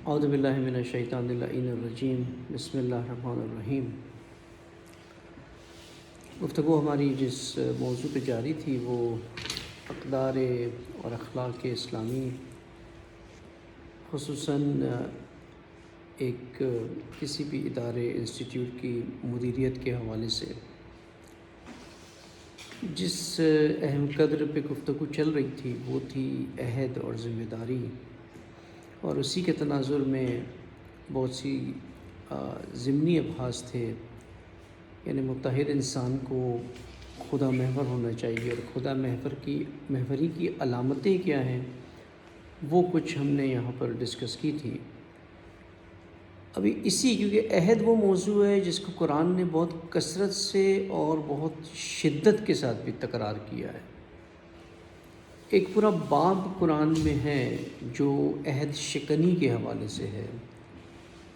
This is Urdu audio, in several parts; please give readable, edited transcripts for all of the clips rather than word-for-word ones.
اعوذ باللہ من الشیطان اللعین الرجیم، بسم اللہ الرحمن الرحیم۔ گفتگو ہماری جس موضوع پہ جاری تھی وہ اقدار اور اخلاق اسلامی، خصوصاً ایک کسی بھی ادارے انسٹیٹیوٹ کی مدیریت کے حوالے سے جس اہم قدر پہ گفتگو چل رہی تھی وہ تھی عہد اور ذمہ داری، اور اسی کے تناظر میں بہت سی ضمنی ابحاث تھے، یعنی متحد انسان کو خدا محور ہونا چاہیے، اور خدا محوری کی علامتیں کیا ہیں وہ کچھ ہم نے یہاں پر ڈسکس کی تھی۔ ابھی کیونکہ عہد وہ موضوع ہے جس کو قرآن نے بہت کثرت سے اور بہت شدت کے ساتھ بھی تکرار کیا ہے۔ ایک پورا باب قرآن میں ہے جو عہد شکنی کے حوالے سے ہے،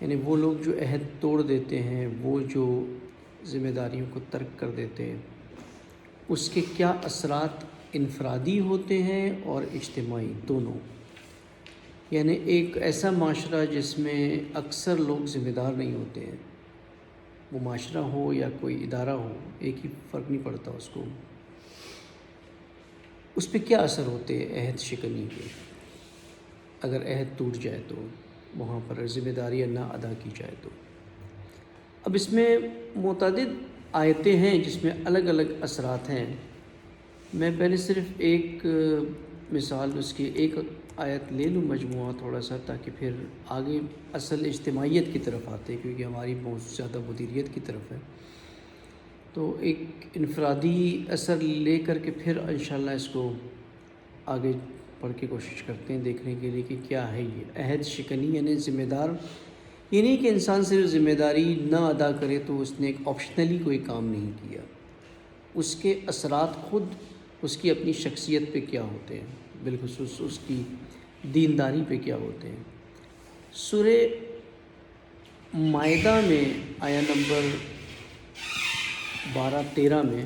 یعنی وہ لوگ جو عہد توڑ دیتے ہیں، وہ جو ذمہ داریوں کو ترک کر دیتے ہیں، اس کے کیا اثرات انفرادی ہوتے ہیں اور اجتماعی دونوں۔ یعنی ایک ایسا معاشرہ جس میں اکثر لوگ ذمہ دار نہیں ہوتے ہیں، وہ معاشرہ ہو یا کوئی ادارہ ہو، ایک ہی فرق نہیں پڑتا اس پہ کیا اثر ہوتے ہیں عہد شکنی کے، اگر عہد ٹوٹ جائے تو وہاں پر ذمہ داریاں نہ ادا کی جائے تو۔ اب اس میں متعدد آیتیں ہیں جس میں الگ الگ اثرات ہیں۔ میں پہلے صرف ایک مثال اس کی ایک آیت لے لوں مجموعہ تھوڑا سا، تاکہ پھر آگے اصل اجتماعیت کی طرف آتے، کیونکہ ہماری بہت زیادہ مدیریت کی طرف ہے، تو ایک انفرادی اثر لے کر کے پھر انشاءاللہ اس کو آگے پڑھ کے کوشش کرتے ہیں دیکھنے کے لیے کہ کیا ہے یہ عہد شکنی۔ یعنی ذمہ دار یہ نہیں کہ انسان صرف ذمہ داری نہ ادا کرے تو اس نے ایک آپشنلی کوئی کام نہیں کیا، اس کے اثرات خود اس کی اپنی شخصیت پہ کیا ہوتے ہیں، بالخصوص اس کی دینداری پہ کیا ہوتے ہیں۔ سورہ مائدہ میں آیا نمبر 12-13 میں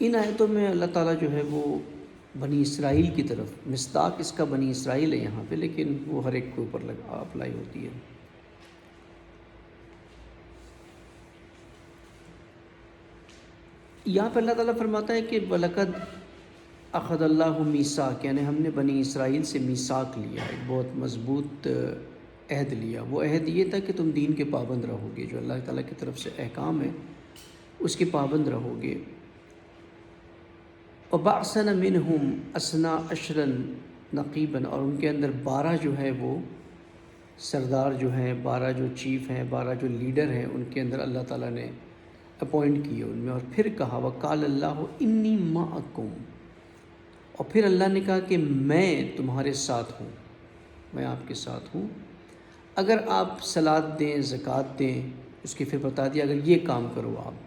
ان آیتوں میں اللہ تعالیٰ جو ہے وہ بنی اسرائیل کی طرف، مصداق اس کا بنی اسرائیل ہے یہاں پہ، لیکن وہ ہر ایک کے اوپر اپلائی ہوتی ہے۔ یہاں پہ اللہ تعالیٰ فرماتا ہے کہ وَلَقَدْ أَخَذَ اللَّهُ مِيثَاقَ، یعنی ہم نے بنی اسرائیل سے میثاق لیا، ایک بہت مضبوط عہد لیا۔ وہ عہد یہ تھا کہ تم دین کے پابند رہو گے، جو اللہ تعالیٰ کی طرف سے احکام ہے اس کے پابند رہو گے۔ وَبَعْثَنَا مِنْهُمْ اثْنَا عَشْرًا نَقِيبًا، اور ان کے اندر 12 جو ہے وہ سردار جو ہیں، 12 جو چیف ہیں، 12 جو لیڈر ہیں، ان کے اندر اللہ تعالیٰ نے اپوائنٹ کیے ان میں۔ اور پھر کہا وَقَالَ اللَّهُ إِنِّي مَعَكُمْ، اور پھر اللہ نے کہا کہ میں تمہارے ساتھ ہوں، میں آپ کے ساتھ ہوں۔ اگر آپ صلاۃ دیں، زکوٰۃ دیں، اس کی پھر بتا دیا اگر یہ کام کرو، آپ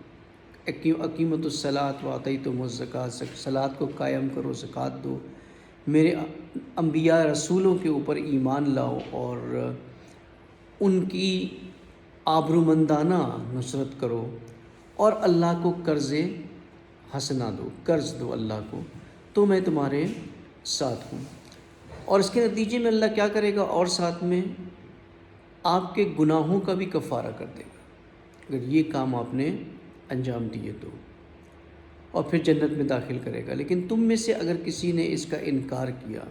اقیمۃ الصلاۃ وآتیتم الزکوٰۃ، صلاۃ کو قائم کرو، زکوٰۃ دو، میرے انبیاء رسولوں کے اوپر ایمان لاؤ، اور ان کی آبرومندانہ نصرت کرو، اور اللہ کو قرض حسنہ دو، قرض دو اللہ کو، تو میں تمہارے ساتھ ہوں۔ اور اس کے نتیجے میں اللہ کیا کرے گا، اور ساتھ میں آپ کے گناہوں کا بھی کفارہ کر دے گا اگر یہ کام آپ نے انجام دیے تو، اور پھر جنت میں داخل کرے گا۔ لیکن تم میں سے اگر کسی نے اس کا انکار کیا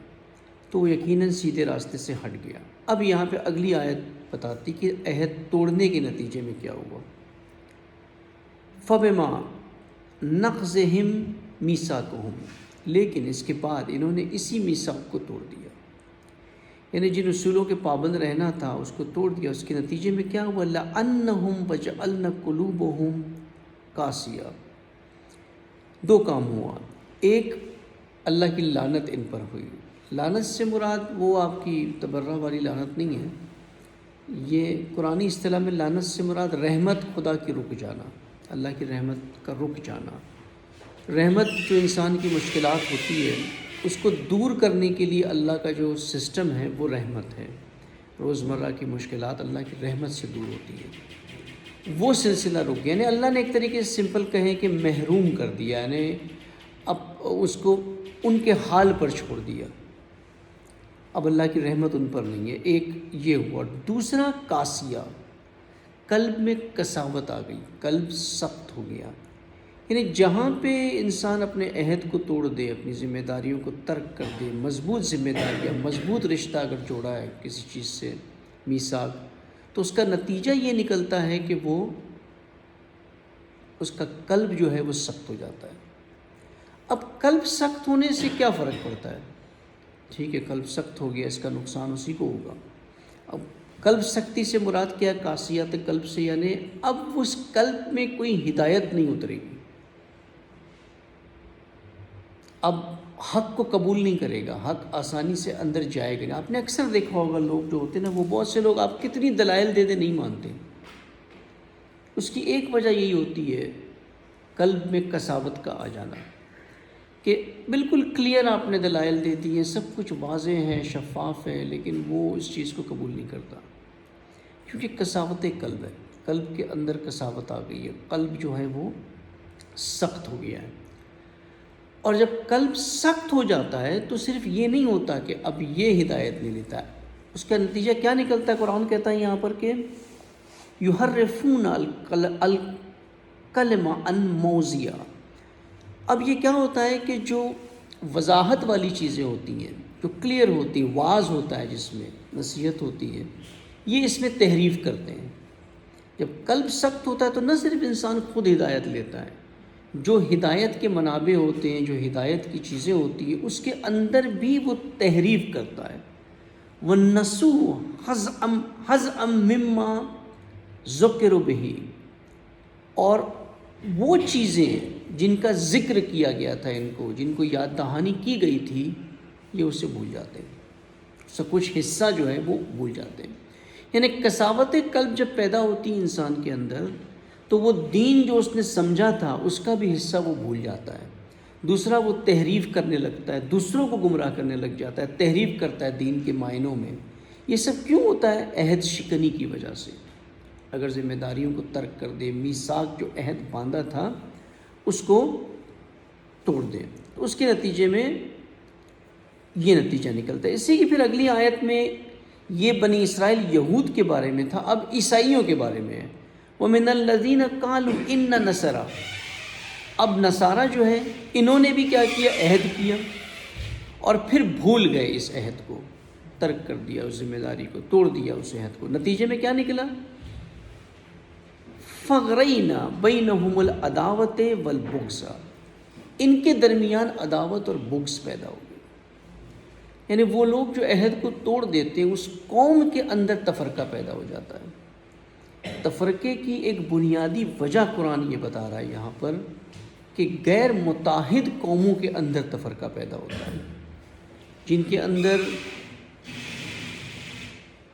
تو وہ یقیناً سیدھے راستے سے ہٹ گیا۔ اب یہاں پہ اگلی آیت بتاتی کہ عہد توڑنے کے نتیجے میں کیا ہوا۔ فَبِمَا نَقْضِهِمْ مِيثَاقَهُمْ، لیکن اس کے بعد انہوں نے اسی میثاق کو توڑ دیا، یعنی جن اصولوں کے پابند رہنا تھا اس کو توڑ دیا۔ اس کے نتیجے میں کیا ہوا، لَأَنَّهُمْ وَجَعَلْنَا قُلُوبَهُمْ قَاسِيَةً، دو کام ہوا۔ ایک، اللہ کی لعنت ان پر ہوئی۔ لعنت سے مراد وہ آپ کی تبرہ والی لعنت نہیں ہے، یہ قرآنی اصطلاح میں لعنت سے مراد رحمت خدا کی رک جانا، اللہ کی رحمت کا رک جانا۔ رحمت جو انسان کی مشکلات ہوتی ہے اس کو دور کرنے کے لیے اللہ کا جو سسٹم ہے وہ رحمت ہے. روزمرہ کی مشکلات اللہ کی رحمت سے دور ہوتی ہے. وہ سلسلہ رک گیا. یعنی اللہ نے ایک طریقے سے سمپل کہیں کہ محروم کر دیا، یعنی اب اس کو ان کے حال پر چھوڑ دیا. اب اللہ کی رحمت ان پر نہیں ہے. ایک یہ ہوا. دوسرا قاسیہ، قلب میں قساوت آ گئی، قلب سخت ہو گیا. یعنی جہاں پہ انسان اپنے عہد کو توڑ دے، اپنی ذمہ داریوں کو ترک کر دے، مضبوط ذمہ داریاں، مضبوط رشتہ اگر جوڑا ہے کسی چیز سے، میثاق، تو اس کا نتیجہ یہ نکلتا ہے کہ وہ اس کا قلب جو ہے وہ سخت ہو جاتا ہے. اب قلب سخت ہونے سے کیا فرق پڑتا ہے؟ ٹھیک ہے، قلب سخت ہو گیا، اس کا نقصان اسی کو ہوگا. اب قلب سختی سے مراد کیا؟ قاسیت قلب سے، یعنی اب اس قلب میں کوئی ہدایت نہیں اترے گی، اب حق کو قبول نہیں کرے گا، حق آسانی سے اندر جائے گا. آپ نے اکثر دیکھا ہوگا لوگ جو ہوتے ہیں نا، وہ بہت سے لوگ آپ کتنی دلائل دے دیں نہیں مانتے. اس کی ایک وجہ یہی ہوتی ہے قلب میں قساوت کا آ جانا، کہ بالکل کلیئر آپ نے دلائل دے دی ہیں، سب کچھ واضح ہے، شفاف ہے، لیکن وہ اس چیز کو قبول نہیں کرتا، کیونکہ قساوت قلب ہے. قلب کے اندر قساوت آ گئی ہے، قلب جو ہے وہ سخت ہو گیا ہے. اور جب قلب سخت ہو جاتا ہے تو صرف یہ نہیں ہوتا کہ اب یہ ہدایت نہیں لیتا ہے، اس کا نتیجہ کیا نکلتا ہے؟ قرآن کہتا ہے یہاں پر کہ یحرفون الکلم عن مواضعہ. اب یہ کیا ہوتا ہے کہ جو وضاحت والی چیزیں ہوتی ہیں، جو کلیئر ہوتی ہیں، واضح ہوتا ہے، جس میں نصیحت ہوتی ہے، یہ اس میں تحریف کرتے ہیں. جب قلب سخت ہوتا ہے تو نہ صرف انسان خود ہدایت لیتا ہے، جو ہدایت کے منابع ہوتے ہیں، جو ہدایت کی چیزیں ہوتی ہیں، اس کے اندر بھی وہ تحریف کرتا ہے. وَالنَّسُوا حَزْءً مِّمَّا ذُكِّرُوا بِهِ، اور وہ چیزیں جن کا ذکر کیا گیا تھا، ان کو جن کو یاد دہانی کی گئی تھی، یہ اسے بھول جاتے ہیں، اس کا کچھ حصہ جو ہے وہ بھول جاتے ہیں. یعنی قساوت قلب جب پیدا ہوتی ہے انسان کے اندر، تو وہ دین جو اس نے سمجھا تھا اس کا بھی حصہ وہ بھول جاتا ہے. دوسرا، وہ تحریف کرنے لگتا ہے، دوسروں کو گمراہ کرنے لگ جاتا ہے، تحریف کرتا ہے دین کے معنوں میں. یہ سب کیوں ہوتا ہے؟ عہد شکنی کی وجہ سے. اگر ذمہ داریوں کو ترک کر دے، میثاق جو عہد باندھا تھا اس کو توڑ دے، تو اس کے نتیجے میں یہ نتیجہ نکلتا ہے. اسی کی پھر اگلی آیت میں یہ بنی اسرائیل یہود کے بارے میں تھا، اب عیسائیوں کے بارے میں ہے. وَمِنَ الَّذِينَ قَالُوا إِنَّ نَصَارَىٰ، اب نصارہ جو ہے انہوں نے بھی کیا کیا؟ عہد کیا، اور پھر بھول گئے اس عہد کو، ترک کر دیا، اس ذمہ داری کو توڑ دیا، اس عہد کو. نتیجے میں کیا نکلا؟ فَغْرَيْنَا بَيْنَهُمُ الْعَدَاوَةَ وَالْبُغْضَ، ان کے درمیان عداوت اور بغض پیدا ہو گئی. یعنی وہ لوگ جو عہد کو توڑ دیتے ہیں، اس قوم کے اندر تفرقہ پیدا ہو جاتا ہے. تفرقے کی ایک بنیادی وجہ قرآن یہ بتا رہا ہے یہاں پر کہ غیر متحد قوموں کے اندر تفرقہ پیدا ہوتا ہے، جن کے اندر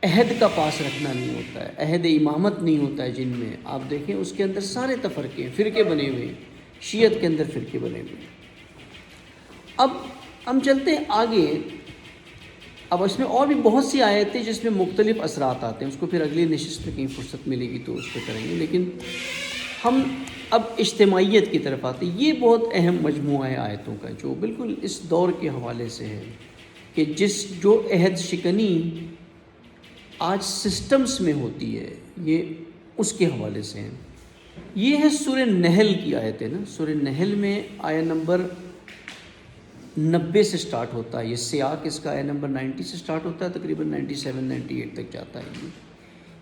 عہد کا پاس رکھنا نہیں ہوتا ہے، عہد امامت نہیں ہوتا ہے. جن میں آپ دیکھیں اس کے اندر سارے تفرقے، فرقے بنے ہوئے ہیں، شیعت کے اندر فرقے بنے ہوئے ہیں. اب ہم چلتے ہیں آگے. اب اس میں اور بھی بہت سی آیتیں جس میں مختلف اثرات آتے ہیں، اس کو پھر اگلی نشست میں کہیں فرصت ملے گی تو اس پہ کریں گے. لیکن ہم اب اجتماعیت کی طرف آتے ہیں. یہ بہت اہم مجموعہ ہے آیتوں کا، جو بالکل اس دور کے حوالے سے ہے، کہ جو عہد شکنی آج سسٹمز میں ہوتی ہے، یہ اس کے حوالے سے ہیں. یہ ہے سورہ نحل کی آیتیں نا. سورہ نحل میں آیت نمبر 90 سے سٹارٹ ہوتا ہے. یہ سیاق اس کا آیت نمبر 90 سے سٹارٹ ہوتا ہے، تقریباً 97 98 تک جاتا ہے.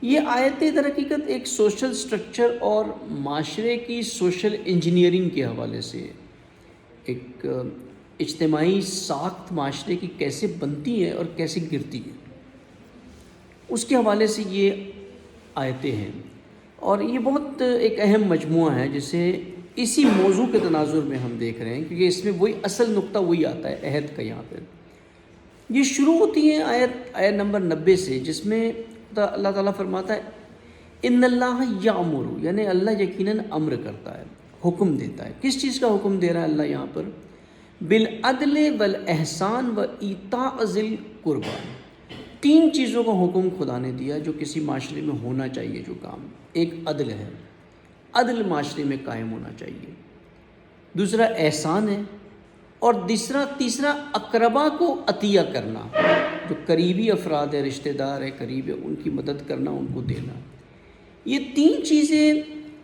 یہ آیتیں در حقیقت ایک سوشل سٹرکچر اور معاشرے کی سوشل انجینئرنگ کے حوالے سے، ایک اجتماعی ساخت معاشرے کی کیسے بنتی ہے اور کیسے گرتی ہے، اس کے حوالے سے یہ آیتیں ہیں. اور یہ بہت ایک اہم مجموعہ ہے جسے اسی موضوع کے تناظر میں ہم دیکھ رہے ہیں، کیونکہ اس میں وہی اصل نقطہ وہی آتا ہے عہد کا. یہاں پہ یہ شروع ہوتی ہے آیت نمبر 90 سے، جس میں اللہ تعالیٰ فرماتا ہے ان اللہ یامر، یعنی اللہ یقیناً امر کرتا ہے، حکم دیتا ہے. کس چیز کا حکم دے رہا ہے اللہ یہاں پر؟ بالعدل والاحسان و ایتاء ذی القربی، تین چیزوں کا حکم خدا نے دیا جو کسی معاشرے میں ہونا چاہیے جو کام. ایک عدل ہے، عدل معاشرے میں قائم ہونا چاہیے. دوسرا احسان ہے، اور تیسرا اقربا کو عطیہ کرنا، جو قریبی افراد ہیں، رشتہ دار ہیں، قریب ہے، ان کی مدد کرنا، ان کو دینا. یہ تین چیزیں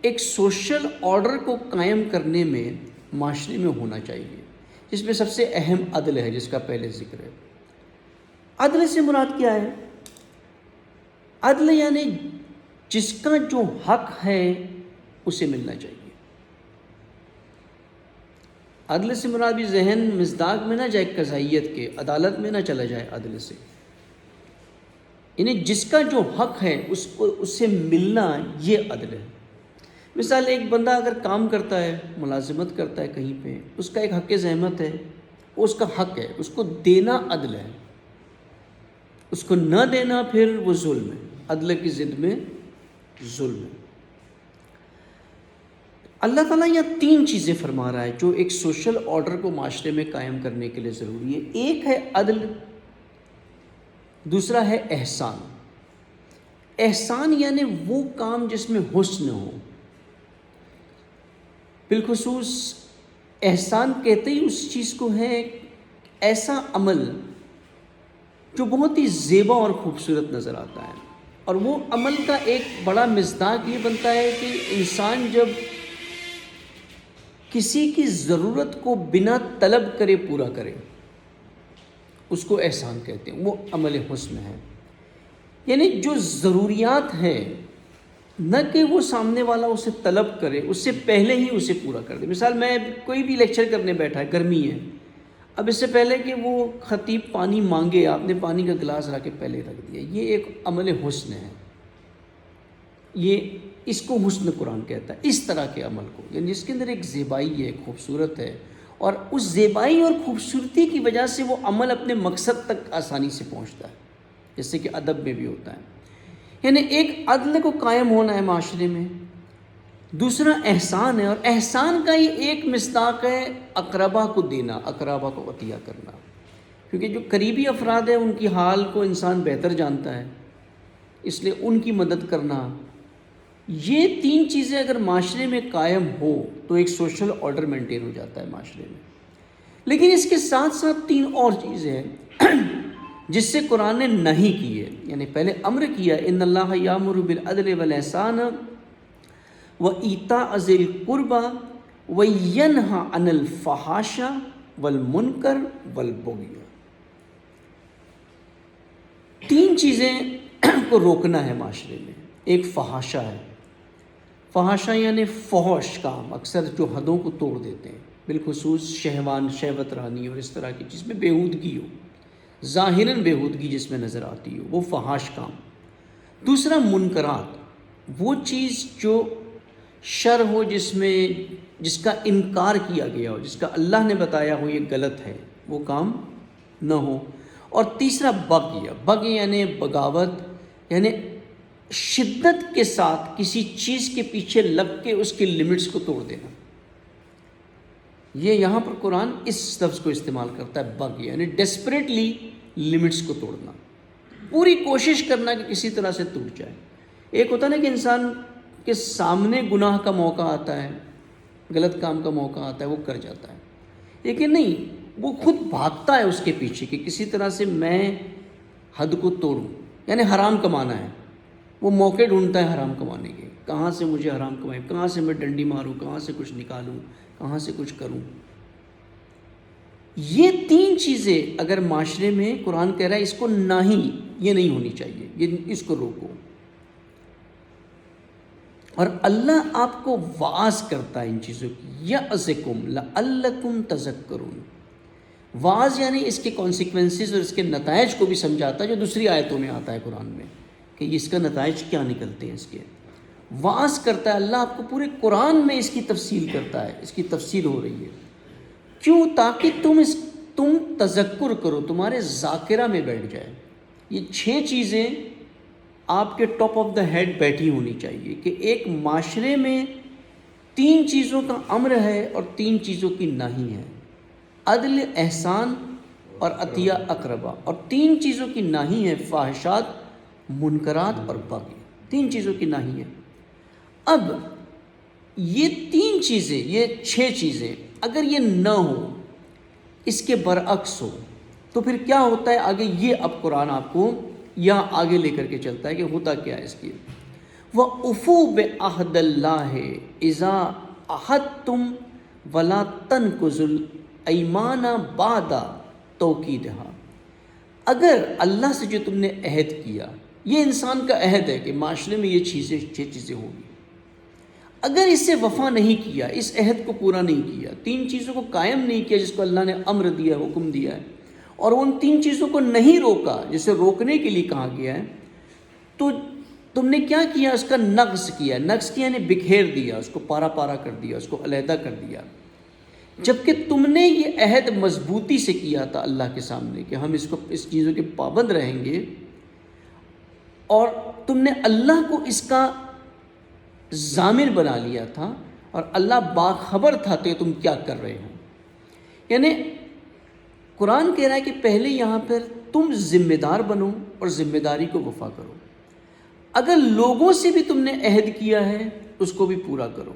ایک سوشل آرڈر کو قائم کرنے میں معاشرے میں ہونا چاہیے، جس میں سب سے اہم عدل ہے، جس کا پہلے ذکر ہے. عدل سے مراد کیا ہے؟ عدل یعنی جس کا جو حق ہے اسے ملنا چاہیے. عدل سے مراد بھی ذہن مصداق میں نہ جائے قضائیت کے، عدالت میں نہ چلا جائے عدل سے. یعنی جس کا جو حق ہے اس سے ملنا، یہ عدل ہے. مثال، ایک بندہ اگر کام کرتا ہے، ملازمت کرتا ہے کہیں پہ، اس کا ایک حق زحمت ہے، وہ اس کا حق ہے، اس کو دینا عدل ہے. اس کو نہ دینا پھر وہ ظلم ہے، عدل کی ضد میں ظلم ہے. اللہ تعالیٰ یہاں تین چیزیں فرما رہا ہے جو ایک سوشل آرڈر کو معاشرے میں قائم کرنے کے لیے ضروری ہے. ایک ہے عدل، دوسرا ہے احسان. احسان یعنی وہ کام جس میں حسن ہو. بالخصوص احسان کہتے ہی اس چیز کو ہے ایسا عمل جو بہت ہی زیبا اور خوبصورت نظر آتا ہے. اور وہ عمل کا ایک بڑا مصداق یہ بنتا ہے کہ انسان جب کسی کی ضرورت کو بنا طلب کرے پورا کرے، اس کو احسان کہتے ہیں، وہ عمل حسن ہے. یعنی جو ضروریات ہیں، نہ کہ وہ سامنے والا اسے طلب کرے، اس سے پہلے ہی اسے پورا کر دے. مثال، میں کوئی بھی لیکچر کرنے بیٹھا ہے، گرمی ہے، اب اس سے پہلے کہ وہ خطیب پانی مانگے، آپ نے پانی کا گلاس رکھ کے پہلے رکھ دیا. یہ ایک عمل حسن ہے. یہ اس کو حسن قرآن کہتا ہے، اس طرح کے عمل کو، یعنی جس کے اندر ایک زیبائی ہے، خوبصورت ہے، اور اس زیبائی اور خوبصورتی کی وجہ سے وہ عمل اپنے مقصد تک آسانی سے پہنچتا ہے، جیسے کہ ادب میں بھی ہوتا ہے. یعنی ایک عدل کو قائم ہونا ہے معاشرے میں، دوسرا احسان ہے، اور احسان کا ہی ایک مصداق ہے اقربا کو دینا، اقربا کو عطیہ کرنا. کیونکہ جو قریبی افراد ہیں ان کی حال کو انسان بہتر جانتا ہے، اس لیے ان کی مدد کرنا. یہ تین چیزیں اگر معاشرے میں قائم ہو تو ایک سوشل آرڈر مینٹین ہو جاتا ہے معاشرے میں. لیکن اس کے ساتھ ساتھ تین اور چیزیں ہیں جس سے قرآن نے نہیں کی ہے. یعنی پہلے امر کیا، ان اللہ یامر بالعدل والاحسان وایتاء ذی القربی وینہی عن الفحشاء والمنکر والبغی. تین چیزیں کو روکنا ہے معاشرے میں. ایک فحاشا ہے. فحاشا یعنی فحش کام، اکثر جو حدوں کو توڑ دیتے ہیں، بالخصوص شہوت رانی اور اس طرح کی چیز میں بےہودگی ہو، ظاہراً بےہودگی جس میں نظر آتی ہو، وہ فحاش کام. دوسرا منکرات، وہ چیز جو شر ہو، جس کا انکار کیا گیا ہو، جس کا اللہ نے بتایا ہو یہ غلط ہے، وہ کام نہ ہو. اور تیسرا بغی یعنی بغاوت، یعنی شدت کے ساتھ کسی چیز کے پیچھے لگ کے اس کی لمٹس کو توڑ دینا. یہ یہاں پر قرآن اس لفظ کو استعمال کرتا ہے، بغی یعنی ڈیسپریٹلی لمٹس کو توڑنا، پوری کوشش کرنا کہ کسی طرح سے ٹوٹ جائے. ایک ہوتا ہے نا کہ انسان کے سامنے گناہ کا موقع آتا ہے، غلط کام کا موقع آتا ہے، وہ کر جاتا ہے. لیکن نہیں، وہ خود بھاگتا ہے اس کے پیچھے کہ کسی طرح سے میں حد کو توڑوں. یعنی حرام کمانا ہے، وہ موقع ڈھونڈتا ہے حرام کمانے کے، کہاں سے مجھے حرام کمائے، کہاں سے میں ڈنڈی ماروں، کہاں سے کچھ نکالوں، کہاں سے کچھ کروں. یہ تین چیزیں اگر معاشرے میں قرآن کہہ رہا ہے اس کو نہیں، یہ نہیں ہونی چاہیے، یہ اس کو روکو. اور اللہ آپ کو واعظ کرتا ہے ان چیزوں کی، یعظکم لعلکم تذکرون. واعظ یعنی اس کے کانسیکوینسز اور اس کے نتائج کو بھی سمجھاتا ہے، جو دوسری آیتوں میں آتا ہے قرآن میں کہ اس کا نتائج کیا نکلتے ہیں. اس کے واعظ کرتا ہے اللہ، آپ کو پورے قرآن میں اس کی تفصیل کرتا ہے، اس کی تفصیل ہو رہی ہے. کیوں؟ تاکہ تم تذکر کرو، تمہارے ذاکرہ میں بیٹھ جائے. یہ 6 چیزیں آپ کے ٹاپ آف دا ہیڈ بیٹھی ہونی چاہیے کہ ایک معاشرے میں 3 چیزوں کا امر ہے اور 3 چیزوں کی نہیں ہے. عدل، احسان اور عطیہ اقربا، اور 3 چیزوں کی ناہی ہے، فاحشات، منکرات اور بغی، 3 چیزوں کی ناہی ہے۔ اب یہ 3 چیزیں، یہ 6 چیزیں اگر یہ نہ ہو، اس کے برعکس ہو، تو پھر کیا ہوتا ہے آگے؟ یہ اب قرآن آپ کو یہاں آگے لے کر کے چلتا ہے کہ ہوتا کیا ہے اس کی۔ وَأُوفُوا بِعَهْدِ اللَّهِ إِذَا عَاهَدتُّمْ وَلَا تَنقُضُوا الْأَيْمَانَ بَعْدَ تَوْكِيدِهَا، اگر اللہ سے جو تم نے عہد کیا، یہ انسان کا عہد ہے کہ معاشرے میں یہ 6 چیزیں ہوگی، اگر اس سے وفا نہیں کیا، اس عہد کو پورا نہیں کیا، 3 چیزوں کو قائم نہیں کیا جس کو اللہ نے امر دیا، حکم دیا ہے، اور ان 3 چیزوں کو نہیں روکا جسے روکنے کے لیے کہا گیا ہے، تو تم نے کیا کیا؟ اس کا نقض کیا۔ نقض کیا یعنی بکھیر دیا، اس کو پارا پارا کر دیا، اس کو علیحدہ کر دیا، جبکہ تم نے یہ عہد مضبوطی سے کیا تھا اللہ کے سامنے کہ ہم اس چیزوں کے پابند رہیں گے، اور تم نے اللہ کو اس کا ضامن بنا لیا تھا، اور اللہ باخبر تھا کہ تم کیا کر رہے ہو۔ یعنی قرآن کہہ رہا ہے کہ پہلے یہاں پر تم ذمہ دار بنو اور ذمہ داری کو وفا کرو، اگر لوگوں سے بھی تم نے عہد کیا ہے اس کو بھی پورا کرو۔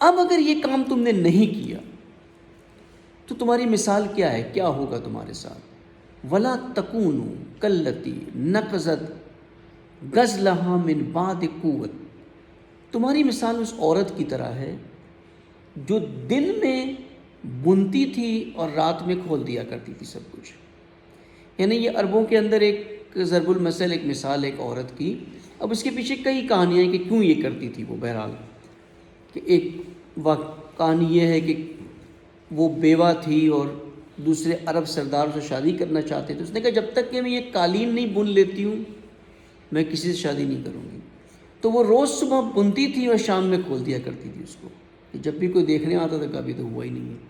اب اگر یہ کام تم نے نہیں کیا تو تمہاری مثال کیا ہے؟ کیا ہوگا تمہارے ساتھ؟ وَلَا تَكُونُوا كَالَّتِي نَقَضَتْ غَزْلَهَا مِن بَعْدِ قُوَّةٍ، تمہاری مثال اس عورت کی طرح ہے جو دن میں بنتی تھی اور رات میں کھول دیا کرتی تھی سب کچھ۔ یعنی یہ عربوں کے اندر ایک ضرب المثل، ایک مثال ایک عورت کی۔ اب اس کے پیچھے کئی کہانیاں ہیں کہ کیوں یہ کرتی تھی وہ۔ بہرحال کہ ایک کہانی یہ ہے کہ وہ بیوہ تھی اور دوسرے عرب سردار سے شادی کرنا چاہتے تھے، اس نے کہا جب تک کہ میں یہ قالین نہیں بن لیتی ہوں میں کسی سے شادی نہیں کروں گی۔ تو وہ روز صبح بنتی تھی اور شام میں کھول دیا کرتی تھی اس کو، کہ جب بھی کوئی دیکھنے آتا تھا کبھی تو ہوا ہی نہیں ہے۔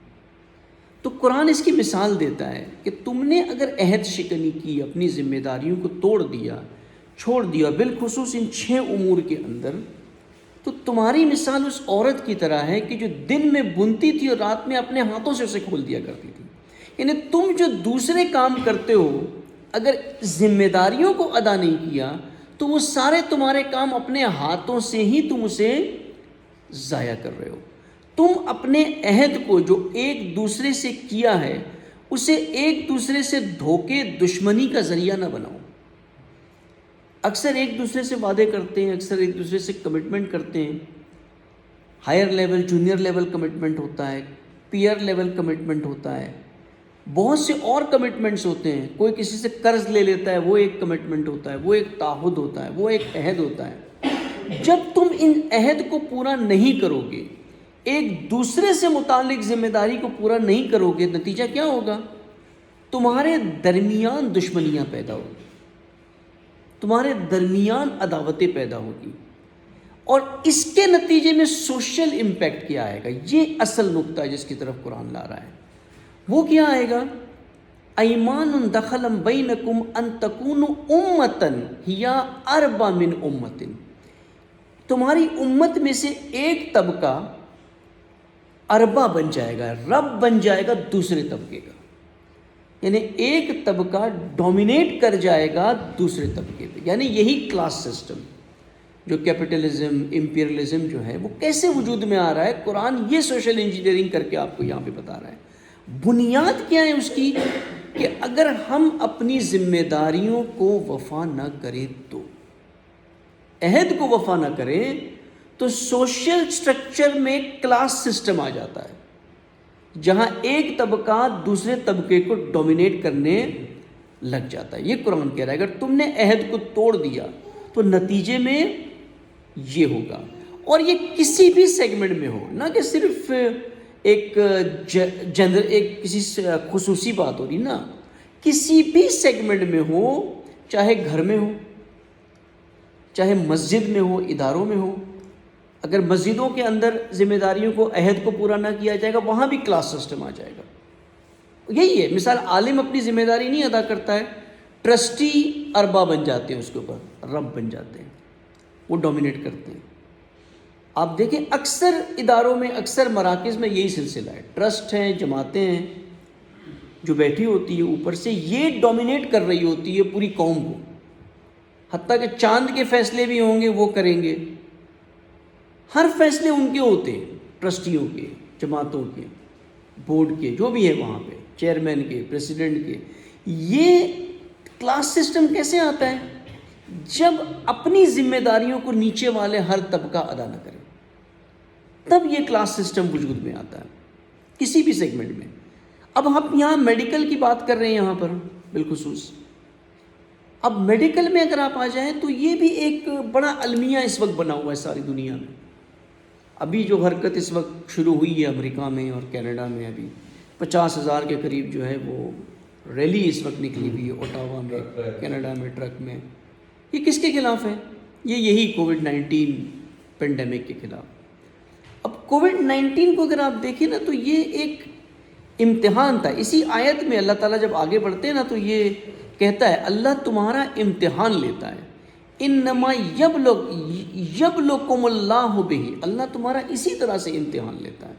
تو قرآن اس کی مثال دیتا ہے کہ تم نے اگر عہد شکنی کی، اپنی ذمہ داریوں کو توڑ دیا، چھوڑ دیا، بالخصوص ان 6 امور کے اندر، تو تمہاری مثال اس عورت کی طرح ہے کہ جو دن میں بنتی تھی اور رات میں اپنے ہاتھوں سے اسے کھول دیا کرتی تھی۔ یعنی تم جو دوسرے کام کرتے ہو، اگر ذمہ داریوں کو ادا نہیں کیا تو وہ سارے تمہارے کام اپنے ہاتھوں سے ہی تم اسے ضائع کر رہے ہو۔ تم اپنے عہد کو جو ایک دوسرے سے کیا ہے اسے ایک دوسرے سے دھوکے، دشمنی کا ذریعہ نہ بناؤ۔ اکثر ایک دوسرے سے وعدے کرتے ہیں، اکثر ایک دوسرے سے کمٹمنٹ کرتے ہیں، higher level, junior level commitment ہوتا ہے، پیئر لیول کمٹمنٹ ہوتا ہے، بہت سے اور کمٹمنٹس ہوتے ہیں۔ کوئی کسی سے قرض لے لیتا ہے، وہ ایک کمٹمنٹ ہوتا ہے، وہ ایک تعہد ہوتا ہے، وہ ایک عہد ہوتا ہے۔ جب تم ان عہد کو پورا نہیں کرو گے، ایک دوسرے سے متعلق ذمہ داری کو پورا نہیں کرو گے، نتیجہ کیا ہوگا؟ تمہارے درمیان دشمنیاں پیدا ہوگی، تمہارے درمیان عداوتیں پیدا ہوگی، اور اس کے نتیجے میں سوشل امپیکٹ کیا آئے گا؟ یہ اصل نقطہ ہے جس کی طرف قرآن لا رہا ہے۔ وہ کیا آئے گا؟ ایمان دخل بینکم ان تکونوا امۃ ہی اربع من امۃ، تمہاری امت میں سے ایک طبقہ اربع بن جائے گا، رب بن جائے گا دوسرے طبقے کا، یعنی ایک طبقہ ڈومینیٹ کر جائے گا دوسرے طبقے پہ۔ یعنی یہی کلاس سسٹم جو کیپٹلزم، امپیرلزم جو ہے وہ کیسے وجود میں آ رہا ہے، قرآن یہ سوشل انجینئرنگ کر کے آپ کو یہاں پہ بتا رہا ہے۔ بنیاد کیا ہے اس کی؟ کہ اگر ہم اپنی ذمہ داریوں کو وفا نہ کریں، تو عہد کو وفا نہ کریں تو سوشل سٹرکچر میں کلاس سسٹم آ جاتا ہے، جہاں ایک طبقہ دوسرے طبقے کو ڈومینیٹ کرنے لگ جاتا ہے۔ یہ قرآن کہہ رہا ہے اگر تم نے عہد کو توڑ دیا تو نتیجے میں یہ ہوگا، اور یہ کسی بھی سیگمنٹ میں ہو، نہ کہ صرف ایک جنرل، ایک کسی خصوصی بات ہو رہی، نا، کسی بھی سیگمنٹ میں ہو، چاہے گھر میں ہو، چاہے مسجد میں ہو، اداروں میں ہو۔ اگر مسجدوں کے اندر ذمہ داریوں کو، عہد کو پورا نہ کیا جائے گا، وہاں بھی کلاس سسٹم آ جائے گا۔ یہی ہے مثال، عالم اپنی ذمہ داری نہیں ادا کرتا ہے، ٹرسٹی اربا بن جاتے ہیں، اس کے اوپر رب بن جاتے ہیں، وہ ڈومینیٹ کرتے ہیں۔ آپ دیکھیں اکثر اداروں میں، اکثر مراکز میں یہی سلسلہ ہے، ٹرسٹ ہیں، جماعتیں ہیں جو بیٹھی ہوتی ہے اوپر سے، یہ ڈومینیٹ کر رہی ہوتی ہے پوری قوم کو، حتیٰ کہ چاند کے فیصلے بھی ہوں گے وہ کریں گے، ہر فیصلے ان کے ہوتے ہیں، ٹرسٹیوں کے، جماعتوں کے، بورڈ کے، جو بھی ہے وہاں پہ، چیئرمین کے، پریسیڈنٹ کے۔ یہ کلاس سسٹم کیسے آتا ہے؟ جب اپنی ذمہ داریوں کو نیچے والے ہر طبقہ ادا نہ کرے، تب یہ کلاس سسٹم وجود میں آتا ہے کسی بھی سیگمنٹ میں۔ اب ہم یہاں میڈیکل کی بات کر رہے ہیں یہاں پر بالخصوص۔ اب میڈیکل میں اگر آپ آ جائیں تو یہ بھی ایک بڑا المیہ اس وقت بنا ہوا ہے ساری دنیا میں۔ ابھی جو حرکت اس وقت شروع ہوئی ہے امریکہ میں اور کینیڈا میں، ابھی 50,000 کے قریب جو ہے وہ ریلی اس وقت نکلی ہوئی ہے اوٹاوا میں، کینیڈا میں، ٹرک میں۔ یہ کس کے خلاف ہے؟ یہی کووڈ-19 پینڈیمک کے خلاف۔ اب کووڈ-19 کو اگر آپ دیکھیں نا تو یہ ایک امتحان تھا۔ اسی آیت میں اللہ تعالیٰ جب آگے بڑھتے ہیں نا تو یہ کہتا ہے اللہ تمہارا امتحان لیتا ہے، انما یبلوکم اللہ بہ، اللہ تمہارا اسی طرح سے امتحان لیتا ہے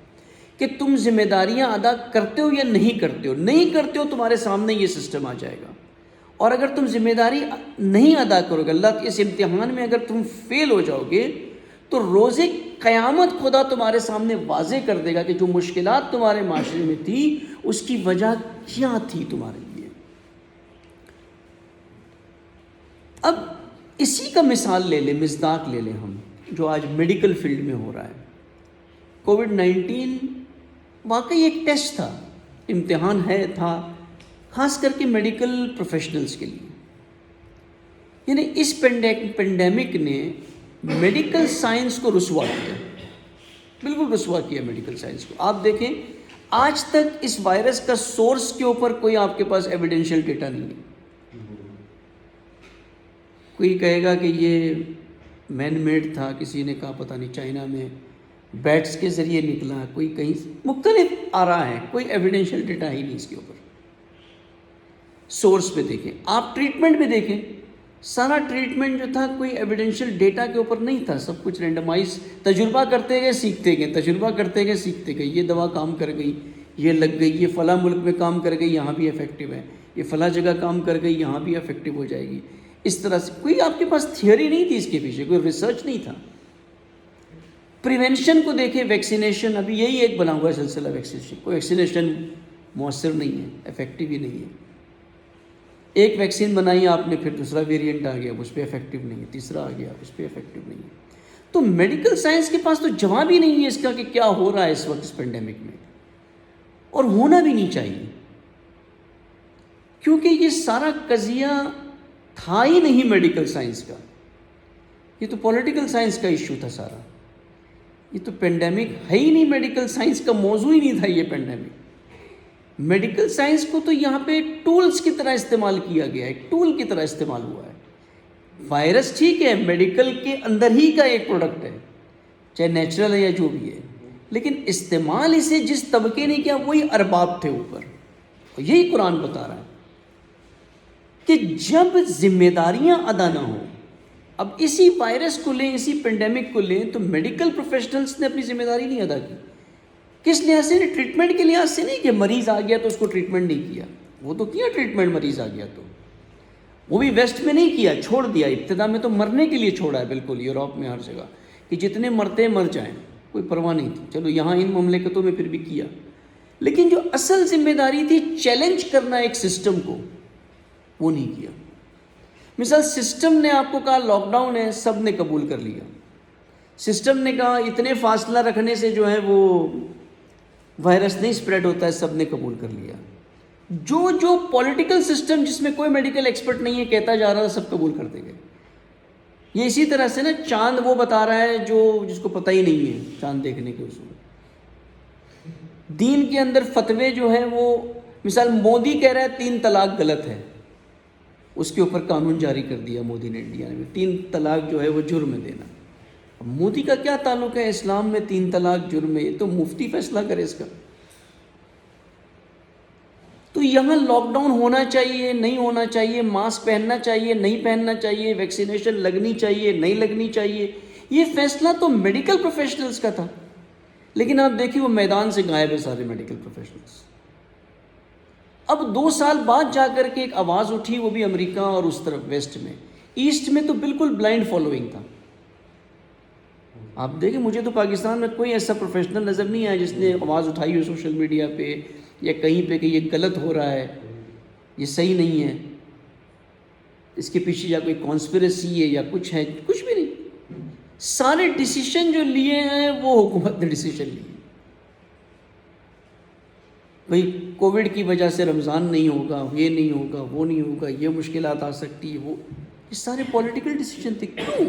کہ تم ذمہ داریاں ادا کرتے ہو یا نہیں کرتے ہو۔ نہیں کرتے ہو تمہارے سامنے یہ سسٹم آ جائے گا، اور اگر تم ذمہ داری نہیں ادا کرو گے اللہ کے اس امتحان میں، اگر تم فیل ہو جاؤ گے تو روز قیامت خدا تمہارے سامنے واضح کر دے گا کہ جو مشکلات تمہارے معاشرے میں تھی اس کی وجہ کیا تھی تمہارے لیے۔ اب اسی کا مثال لے لیں، مصداق لے لیں ہم، جو آج میڈیکل فیلڈ میں ہو رہا ہے۔ کووڈ-19 واقعی ایک ٹیسٹ تھا، امتحان تھا، خاص کر کے میڈیکل پروفیشنلز کے لیے۔ یعنی اس پینڈیمک نے میڈیکل سائنس کو رسوا کیا، بالکل رسوا کیا میڈیکل سائنس کو۔ آپ دیکھیں آج تک اس وائرس کا سورس کے اوپر کوئی آپ کے پاس ایویڈینشیل ڈیٹا نہیں ہے۔ کوئی کہے گا کہ یہ مین میڈ تھا، کسی نے کہا پتہ نہیں چائنا میں بیٹس کے ذریعے نکلا، کوئی کہیں مختلف آ رہا ہے، کوئی ایویڈینشیل ڈیٹا ہی نہیں اس کے اوپر۔ سورس پہ دیکھیں، آپ ٹریٹمنٹ میں دیکھیں، سارا ٹریٹمنٹ جو تھا کوئی ایویڈینشیل ڈیٹا کے اوپر نہیں تھا، سب کچھ رینڈمائز، تجربہ کرتے گئے سیکھتے گئے، تجربہ کرتے گئے سیکھتے گئے، یہ دوا کام کر گئی، یہ لگ گئی، یہ فلاں ملک میں کام کر گئی، یہاں بھی افیکٹو ہے، یہ فلاں جگہ کام کر گئی، یہاں بھی افیکٹو ہو جائے گی۔ اس طرح سے کوئی آپ کے پاس تھیوری نہیں تھی اس کے پیچھے، کوئی ریسرچ نہیں تھا۔ پریونشن کو دیکھیں، ویکسینیشن، ابھی یہی ایک بنا ہوا ہے سلسلہ ویکسینیشن، کوئی ویکسینیشن مؤثر نہیں ہے، افیکٹو ہی نہیں ہے۔ ایک ویکسین بنائی آپ نے، پھر دوسرا ویریئنٹ آ گیا، اس پہ افیکٹو نہیں ہے، تیسرا آ گیا، اس پہ افیکٹو نہیں ہے۔ تو میڈیکل سائنس کے پاس تو جواب ہی نہیں ہے اس کا کہ کیا ہو رہا ہے اس وقت اس پینڈیمک میں، اور ہونا بھی نہیں چاہیے، کیونکہ یہ سارا قضیہ تھا ہی نہیں میڈیکل سائنس کا، یہ تو پولیٹیکل سائنس کا ایشو تھا سارا۔ یہ تو پینڈیمک ہے ہی نہیں، میڈیکل سائنس کا موضوع ہی نہیں تھا یہ پینڈیمک۔ میڈیکل سائنس کو تو یہاں پہ ٹولز کی طرح استعمال کیا گیا ہے، ایک ٹول کی طرح استعمال ہوا ہے۔ وائرس ٹھیک ہے میڈیکل کے اندر ہی کا ایک پروڈکٹ ہے، چاہے نیچرل ہے یا جو بھی ہے، لیکن استعمال اسے جس طبقے نے کیا وہی ارباب تھے اوپر، اور یہی قرآن بتا رہا ہے کہ جب ذمہ داریاں ادا نہ ہوں، اب اسی وائرس کو لیں، اسی پینڈیمک کو لیں، تو میڈیکل پروفیشنلز نے اپنی ذمہ داری نہیں ادا کی۔ کس لحاظ سے؟ ٹریٹمنٹ کے لحاظ سے نہیں کہ مریض آ گیا تو اس کو ٹریٹمنٹ نہیں کیا، وہ تو کیا ٹریٹمنٹ، مریض آ گیا تو وہ بھی ویسٹ میں نہیں کیا، چھوڑ دیا، ابتدا میں تو مرنے کے لیے چھوڑا ہے، بالکل یوروپ میں ہر جگہ کہ جتنے مرتے ہیں مر جائیں، کوئی پرواہ نہیں تھی۔ چلو یہاں ان مملکتوں میں پھر بھی کیا، لیکن جو اصل ذمہ داری تھی چیلنج کرنا ایک سسٹم کو، وہ نہیں کیا۔ مثال سسٹم نے آپ کو کہا لاک ڈاؤن ہے، سب نے قبول کر لیا۔ سسٹم نے کہا اتنے فاصلہ رکھنے سے جو ہے وہ وائرس نہیں سپریڈ ہوتا ہے، سب نے قبول کر لیا۔ جو پولیٹیکل سسٹم جس میں کوئی میڈیکل ایکسپرٹ نہیں ہے کہتا جا رہا تھا، سب قبول کرتے گئے۔ یہ اسی طرح سے نا چاند وہ بتا رہا ہے جس کو پتہ ہی نہیں ہے چاند دیکھنے کے اصول۔ دین کے اندر فتوے جو ہے وہ، مثال مودی کہہ رہا ہے 3 طلاق غلط ہے، اس کے اوپر قانون جاری کر دیا مودی نے انڈیا میں، 3 طلاق جو ہے وہ جرم ہے دینا۔ اب مودی کا کیا تعلق ہے اسلام میں 3 طلاق جرم ہے؟ یہ تو مفتی فیصلہ کرے اس کا۔ تو یہاں لاک ڈاؤن ہونا چاہیے نہیں ہونا چاہیے، ماسک پہننا چاہیے نہیں پہننا چاہیے، ویکسینیشن لگنی چاہیے نہیں لگنی چاہیے، یہ فیصلہ تو میڈیکل پروفیشنلز کا تھا، لیکن آپ دیکھیے وہ میدان سے غائب ہے سارے میڈیکل پروفیشنلز۔ اب 2 سال بعد جا کر کے ایک آواز اٹھی، وہ بھی امریکہ اور اس طرف ویسٹ میں، ایسٹ میں تو بالکل بلائنڈ فالوئنگ تھا۔ آپ دیکھیں مجھے تو پاکستان میں کوئی ایسا پروفیشنل نظر نہیں آیا جس نے آواز اٹھائی ہو سوشل میڈیا پہ یا کہیں پہ کہ یہ غلط ہو رہا ہے، یہ صحیح نہیں ہے، اس کے پیچھے یا کوئی کانسپریسی ہے یا کچھ ہے، کچھ بھی نہیں۔ سارے ڈیسیشن جو لیے ہیں وہ حکومت نے ڈیسیشن لیے۔ بھئی کووڈ کی وجہ سے رمضان نہیں ہوگا، یہ نہیں ہوگا، وہ نہیں ہوگا، یہ مشکلات آ سکتی ہے، وہ یہ سارے پولیٹیکل ڈیسیجن تھے۔ کیوں؟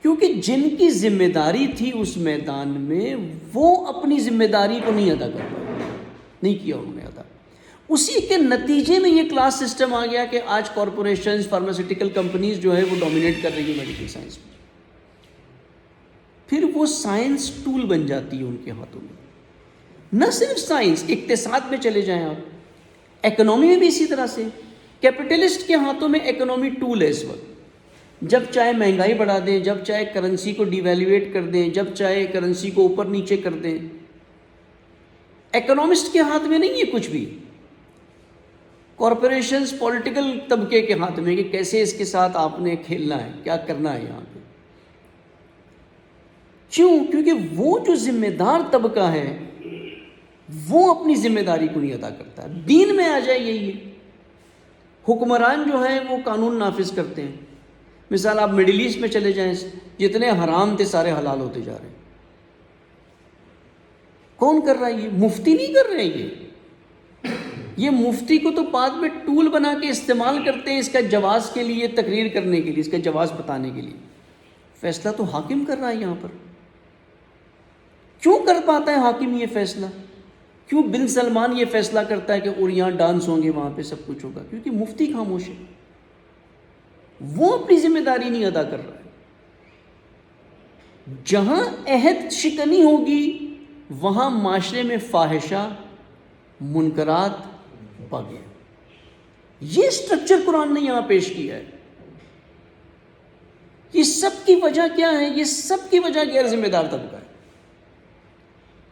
کیونکہ جن کی ذمہ داری تھی اس میدان میں وہ اپنی ذمہ داری کو نہیں ادا کر پائے، نہیں کیا انہوں نے ادا۔ اسی کے نتیجے میں یہ کلاس سسٹم آ گیا کہ آج کارپوریشنز، فارماسیوٹیکل کمپنیز جو ہے وہ ڈومینیٹ کر رہی ہے میڈیکل سائنس میں۔ پھر وہ سائنس ٹول بن جاتی ہے ان کے ہاتھوں میں۔ نہ صرف سائنس، اقتصاد میں چلے جائیں آپ، اکنامی میں بھی اسی طرح سے کیپٹلسٹ کے ہاتھوں میں اکنامی ٹول ہے اس وقت۔ جب چاہے مہنگائی بڑھا دیں، جب چاہے کرنسی کو ڈی ویلیویٹ کر دیں، جب چاہے کرنسی کو اوپر نیچے کر دیں۔ اکنامسٹ کے ہاتھ میں نہیں ہے کچھ بھی، کارپوریشنز پولیٹیکل طبقے کے ہاتھ میں کہ کیسے اس کے ساتھ آپ نے کھیلنا ہے، کیا کرنا ہے یہاں پہ۔ کیوں؟ کیونکہ وہ جو ذمہ دار طبقہ ہے وہ اپنی ذمہ داری کو نہیں ادا کرتا۔ دین میں آ جائے یہی ہے، حکمران جو ہیں وہ قانون نافذ کرتے ہیں۔ مثال آپ مڈل ایسٹ میں چلے جائیں، جتنے حرام تھے سارے حلال ہوتے جا رہے ہیں۔ کون کر رہا ہے یہ؟ مفتی نہیں کر رہے ہیں۔ یہ مفتی کو تو بعد میں ٹول بنا کے استعمال کرتے ہیں اس کا جواز کے لیے، تقریر کرنے کے لیے، اس کا جواز بتانے کے لیے۔ فیصلہ تو حاکم کر رہا ہے یہاں پر۔ کیوں کر پاتا ہے حاکم یہ فیصلہ؟ کیوں بن سلمان یہ فیصلہ کرتا ہے کہ اور یہاں ڈانس ہوں گے، وہاں پہ سب کچھ ہوگا؟ کیونکہ مفتی خاموش ہے، وہ اپنی ذمہ داری نہیں ادا کر رہا ہے۔ جہاں عہد شکنی ہوگی وہاں معاشرے میں فاحشہ، منکرات، بغی، یہ سٹرکچر قرآن نے یہاں پیش کیا ہے۔ یہ سب کی وجہ کیا ہے؟ یہ سب کی وجہ غیر ذمہ دار طبقہ ہے۔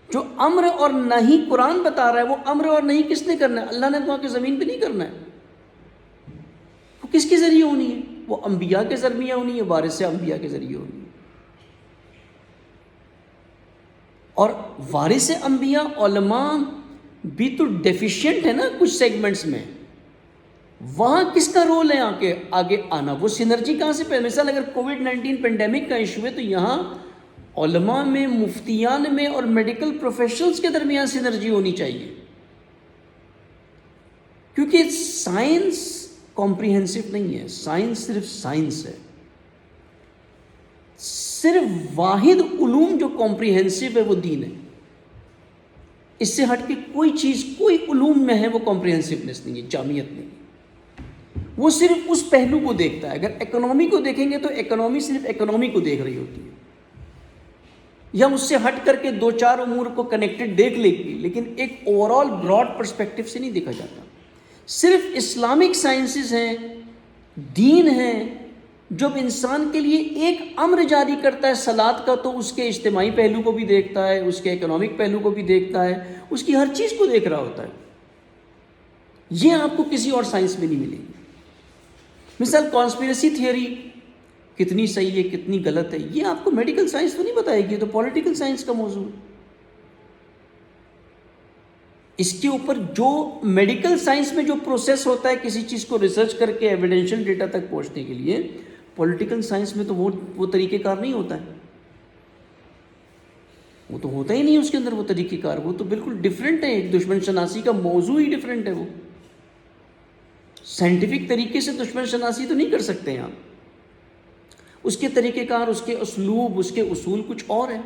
جو امر اور نہیں قرآن بتا رہا ہے، وہ امر اور نہیں کس نے کرنا ہے؟ اللہ نے تو آ کے زمین پہ نہیں کرنا ہے۔ وہ کس کے ذریعے ہونی ہے؟ وہ انبیاء کے ذریعے ہونی ہے، وارث انبیاء کے ذریعے ہونی ہے۔ اور وارث انبیاء علماء بھی تو ڈیفیشینٹ ہے نا کچھ سیگمنٹس میں، وہاں کس کا رول ہے آگے آنا؟ وہ سینرجی کہاں سے پہ؟ مثال اگر کووڈ-19 پینڈیمک کا ایشو ہے تو یہاں علماء میں، مفتیان میں اور میڈیکل پروفیشنلز کے درمیان سینرجی ہونی چاہیے، کیونکہ سائنس کمپریہنسو نہیں ہے، سائنس صرف سائنس ہے۔ صرف واحد علوم جو کمپریہنسو ہے وہ دین ہے، اس سے ہٹ کے کوئی چیز، کوئی علوم میں ہے وہ کمپریہنسونیس نہیں ہے، جامعیت نہیں ہے۔ وہ صرف اس پہلو کو دیکھتا ہے۔ اگر اکنامی کو دیکھیں گے تو اکنامی صرف اکنامی کو دیکھ رہی ہوتی ہے، یا اس سے ہٹ کر کے 2-4 امور کو کنیکٹڈ دیکھ لے گی، لیکن ایک اوور آل براڈ پرسپیکٹو سے نہیں دیکھا جاتا۔ صرف اسلامک سائنسز ہیں، دین ہیں، جب انسان کے لیے ایک امر جاری کرتا ہے صلاۃ کا تو اس کے اجتماعی پہلو کو بھی دیکھتا ہے، اس کے اکنامک پہلو کو بھی دیکھتا ہے، اس کی ہر چیز کو دیکھ رہا ہوتا ہے۔ یہ آپ کو کسی اور سائنس میں نہیں ملے گی۔ مثال کانسپیریسی تھیوری کتنی صحیح ہے، کتنی غلط ہے، یہ آپ کو میڈیکل سائنس تو نہیں بتائے گی، یہ تو پولیٹیکل سائنس کا موضوع ہے۔ اس کے اوپر جو میڈیکل سائنس میں جو پروسیس ہوتا ہے کسی چیز کو ریسرچ کر کے ایویڈینشل ڈیٹا تک پہنچنے کے لیے، پولیٹیکل سائنس میں تو وہ طریقہ کار نہیں ہوتا ہے، وہ تو ہوتا ہی نہیں اس کے اندر وہ طریقہ کار، وہ تو بالکل ڈیفرنٹ ہے۔ ایک دشمن شناسی کا موضوع ہی ڈیفرنٹ ہے۔ وہ سائنٹیفک طریقے سے دشمن شناسی تو نہیں کر سکتے ہیں آپ، اس کے طریقہ کار، اس کے اسلوب، اس کے اصول کچھ اور ہیں۔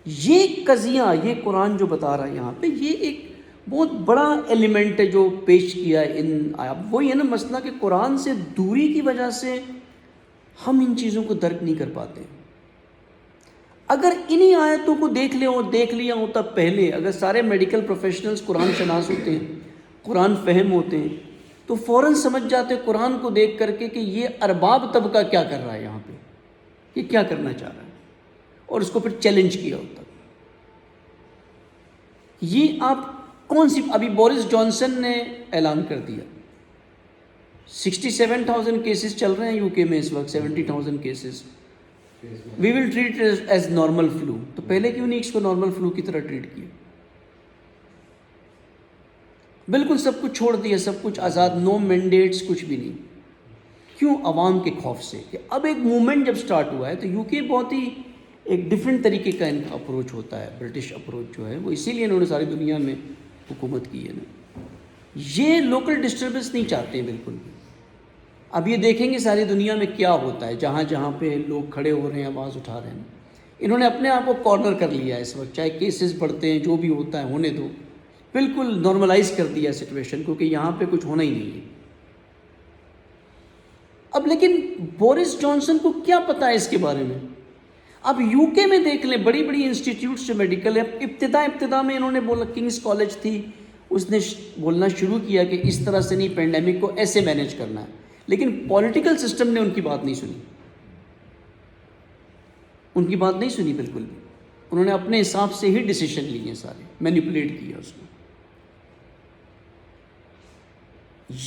یہ قضیہ، یہ قرآن جو بتا رہا ہے یہاں پہ، یہ ایک بہت بڑا ایلیمنٹ ہے جو پیش کیا ہے ان آیات۔ وہی ہے نا مسئلہ کہ قرآن سے دوری کی وجہ سے ہم ان چیزوں کو درک نہیں کر پاتے۔ اگر انہی آیتوں کو دیکھ لیا ہوتا پہلے، اگر سارے میڈیکل پروفیشنلز قرآن شناس ہوتے ہیں، قرآن فہم ہوتے ہیں، تو فوراً سمجھ جاتے قرآن کو دیکھ کر کے کہ یہ ارباب طبقہ کیا کر رہا ہے یہاں پہ۔ کہ کیا کرنا چاہ رہا ہے، اور اس کو پھر چیلنج کیا ہوتا. یہ آپ کون سی، ابھی بورس جانسن نے اعلان کر دیا 67,000 کیسز چل رہے ہیں یو کے میں اس وقت، 70,000 cases. We will treat as normal flu. تو پہلے کیوں نہیں اس کو نارمل فلو کی طرح ٹریٹ کیا؟ بالکل سب کچھ چھوڑ دیا، سب کچھ آزاد، نو مینڈیٹس، کچھ بھی نہیں. کیوں؟ عوام کے خوف سے. کہ اب ایک موومنٹ جب سٹارٹ ہوا ہے تو یو کے بہت ہی ایک ڈفرینٹ طریقے کا ان کا اپروچ ہوتا ہے. برٹش اپروچ جو ہے وہ اسی لیے انہوں نے ساری دنیا میں حکومت کی ہے نا. یہ لوکل ڈسٹربنس نہیں چاہتے ہیں بالکل بھی. اب یہ دیکھیں گے ساری دنیا میں کیا ہوتا ہے، جہاں جہاں پہ لوگ کھڑے ہو رہے ہیں، آواز اٹھا رہے ہیں. انہوں نے اپنے آپ کو کارنر کر لیا ہے اس وقت، چاہے کیسز بڑھتے ہیں، جو بھی ہوتا ہے ہونے دو. بالکل نارملائز کر دیا سچویشن کو کہ یہاں پہ کچھ ہونا ہی نہیں ہے. اب لیکن بورس جانسن کو کیا پتا ہے اس کے بارے میں؟ اب یو کے میں دیکھ لیں، بڑی بڑی انسٹیٹیوٹس جو میڈیکل ہے، ابتدا میں انہوں نے بولا، کنگز کالج تھی، اس نے بولنا شروع کیا کہ اس طرح سے نہیں، پینڈیمک کو ایسے مینیج کرنا ہے. لیکن پولیٹیکل سسٹم نے ان کی بات نہیں سنی، ان کی بات نہیں سنی بالکل بھی. انہوں نے اپنے حساب سے ہی ڈیسیشن لیے سارے، مینیپولیٹ کیا اس کو.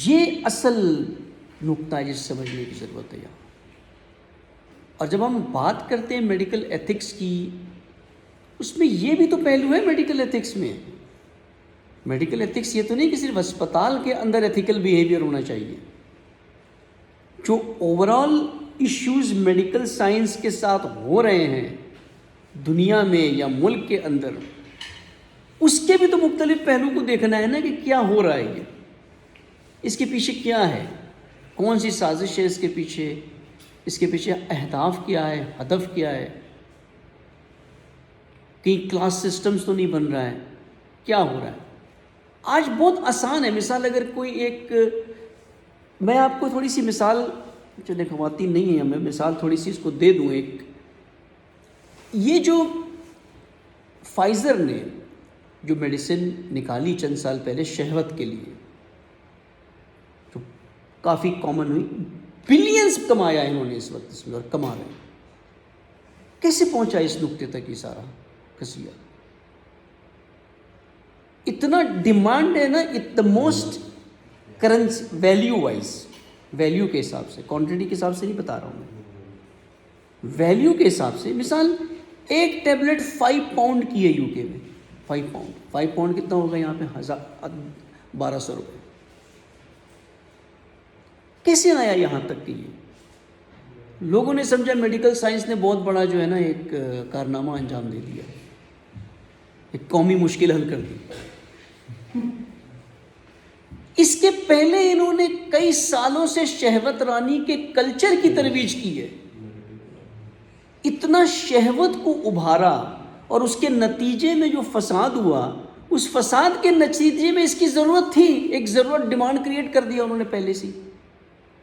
یہ اصل نقطہ ہے جس سمجھنے کی ضرورت ہے یہاں. اور جب ہم بات کرتے ہیں میڈیکل ایتھکس کی، اس میں یہ بھی تو پہلو ہے میڈیکل ایتھکس میں. میڈیکل ایتھکس یہ تو نہیں کہ صرف ہسپتال کے اندر ایتھیکل بیہیویئر ہونا چاہیے. جو over all issues medical science کے ساتھ ہو رہے ہیں دنیا میں یا ملک کے اندر، اس کے بھی تو مختلف پہلو کو دیکھنا ہے نا کہ کیا ہو رہا ہے، یہ اس کے پیچھے کیا ہے، کون سی سازش ہے اس کے پیچھے، اس کے پیچھے اہداف کیا ہے، ہدف کیا ہے. کہیں کلاس سسٹمز تو نہیں بن رہا ہے، کیا ہو رہا ہے. آج بہت آسان ہے. مثال اگر کوئی ایک، میں آپ کو تھوڑی سی مثال، چلے خواتین نہیں ہیں، میں مثال تھوڑی سی اس کو دے دوں. ایک یہ جو فائزر نے جو میڈیسن نکالی چند سال پہلے شہوت کے لیے، جو کافی کامن ہوئی، بلینز کمایا انہوں نے اس وقت اس میں، اور کما رہے ہیں. کیسے پہنچا اس نقطے تک یہ سارا قضیہ؟ اتنا ڈیمانڈ ہے نا، the most currency value wise, value کے حساب سے، کوانٹٹی کے حساب سے نہیں بتا رہا ہوں میں، ویلیو کے حساب سے. مثال ایک ٹیبلٹ 5 پاؤنڈ کی ہے یو کے میں. 5 پاؤنڈ کتنا ہوگا یہاں پہ؟ 1200 روپے. کیسے آیا یہاں تک کہ یہ لوگوں نے سمجھا میڈیکل سائنس نے بہت بڑا جو ہے نا ایک کارنامہ انجام دے دیا، ایک قومی مشکل حل کر دی. اس کے پہلے انہوں نے کئی سالوں سے شہوت رانی کے کلچر کی ترویج کی ہے. اتنا شہوت کو ابھارا، اور اس کے نتیجے میں جو فساد ہوا، اس فساد کے نتیجے میں اس کی ضرورت تھی، ایک ضرورت، ڈیمانڈ کریٹ کر دیا انہوں نے پہلے سے.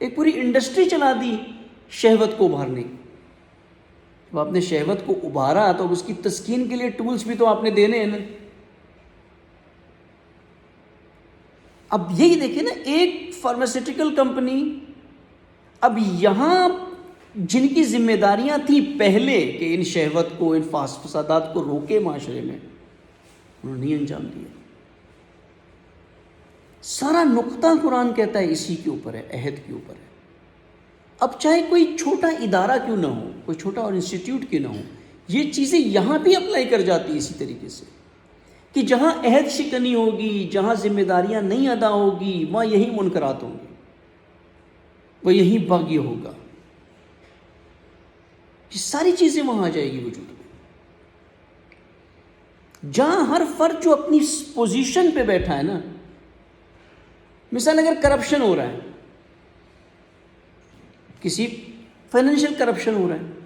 ایک پوری انڈسٹری چلا دی شہوت کو ابھارنے کی. جب آپ نے شہوت کو ابھارا تو اس کی تسکین کے لیے ٹولز بھی تو آپ نے دینے ہیں نا. اب یہی دیکھیں نا، ایک فارماسیوٹیکل کمپنی اب یہاں جن کی ذمہ داریاں تھیں پہلے کہ ان شہوت کو، ان فسادات کو روکے معاشرے میں، انہوں نے نہیں انجام دیا. سارا نقطہ قرآن کہتا ہے اسی کے اوپر ہے، عہد کے اوپر ہے. اب چاہے کوئی چھوٹا ادارہ کیوں نہ ہو، کوئی چھوٹا اور انسٹیٹیوٹ کیوں نہ ہو، یہ چیزیں یہاں بھی اپلائی کر جاتی ہیں اسی طریقے سے کہ جہاں عہد شکنی ہوگی، جہاں ذمہ داریاں نہیں ادا ہوگی، وہاں یہی منکرات ہوں گے، وہ یہی باغی ہوگا. یہ ساری چیزیں وہاں آ جائے گی وجود میں. جہاں ہر فرد جو اپنی پوزیشن پہ بیٹھا ہے نا، مثال اگر کرپشن ہو رہا ہے، کسی فائنینشیل کرپشن ہو رہا ہے،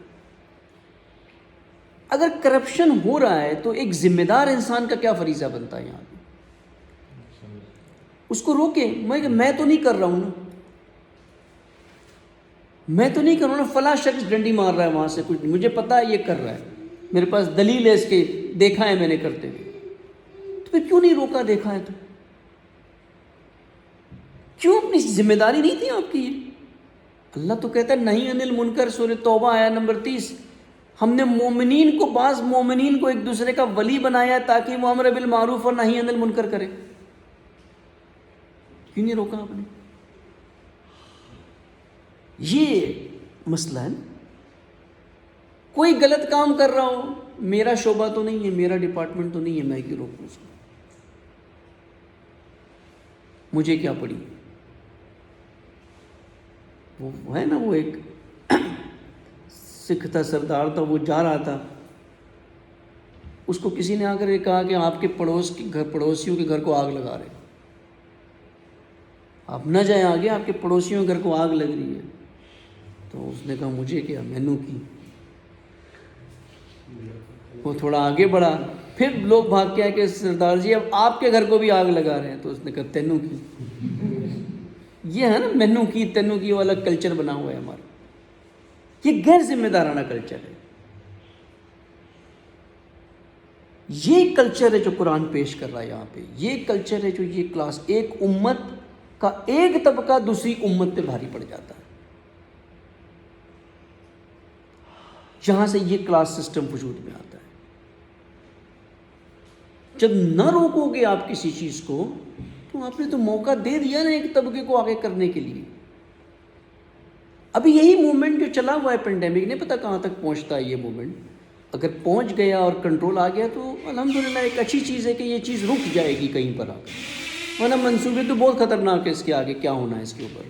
اگر کرپشن ہو رہا ہے تو ایک ذمہ دار انسان کا کیا فریضہ بنتا ہے یہاں پہ؟ اس کو روکے. میں تو نہیں کر رہا ہوں نا، میں تو نہیں کر رہا ہوں نا، فلاں شخص ڈنڈی مار رہا ہے وہاں سے، کچھ مجھے پتا ہے یہ کر رہا ہے، میرے پاس دلیل ہے اس کے، دیکھا ہے میں نے کرتے ہوئے. تو پھر کیوں نہیں روکا؟ دیکھا ہے تو کیوں؟ اپنی ذمہ داری نہیں تھی آپ کی؟ اللہ تو کہتا ہے نہیں انل منکر، سورہ توبہ آیا نمبر 30، ہم نے مومنین کو، بعض مومنین کو ایک دوسرے کا ولی بنایا تاکہ وہ امر بالمعروف اور نہی انل منکر کرے. کیوں نہیں روکا آپ نے؟ یہ مسئلہ ہے. کوئی غلط کام کر رہا ہو، میرا شعبہ تو نہیں ہے، میرا ڈپارٹمنٹ تو نہیں ہے، میں کیوں روکوں اس کو؟ مجھے کیا پڑی؟ وہ ہے نا، وہ ایک سکھ تھا، سردار تھا، وہ جا رہا تھا، اس کو کسی نے آ کر کہا کہ آپ کے پڑوسیوں کے گھر کو آگ لگا رہے، آپ نہ جائیں آگے، آپ کے پڑوسیوں کے گھر کو آگ لگ رہی ہے. تو اس نے کہا مجھے کیا، مینوں کی. وہ تھوڑا آگے بڑھا، پھر لوگ بھاگ کے آئے کہ سردار جی اب آپ کے گھر کو بھی آگ لگا رہے ہیں. تو اس نے کہا تینوں کی. یہ ہے نا مینوں کی تینوں کی والا کلچر بنا ہوا ہے ہمارا. یہ غیر ذمہ دارانہ کلچر ہے. یہ کلچر ہے جو قرآن پیش کر رہا ہے یہاں پہ. یہ کلچر ہے جو یہ کلاس، ایک امت کا ایک طبقہ دوسری امت پہ بھاری پڑ جاتا ہے. جہاں سے یہ کلاس سسٹم وجود میں آتا ہے. جب نہ روکو گے آپ کسی چیز کو تو آپ نے تو موقع دے دیا نا ایک طبقے کو آگے کرنے کے لیے. ابھی یہی موومنٹ جو چلا ہوا ہے پینڈیمک، نہیں پتا کہاں تک پہنچتا ہے یہ موومنٹ. اگر پہنچ گیا اور کنٹرول آ گیا تو الحمدللہ ایک اچھی چیز ہے کہ یہ چیز رک جائے گی کہیں پر آ کر، ورنہ منصوبے تو بہت خطرناک ہے اس کے آگے کیا ہونا ہے اس کے اوپر.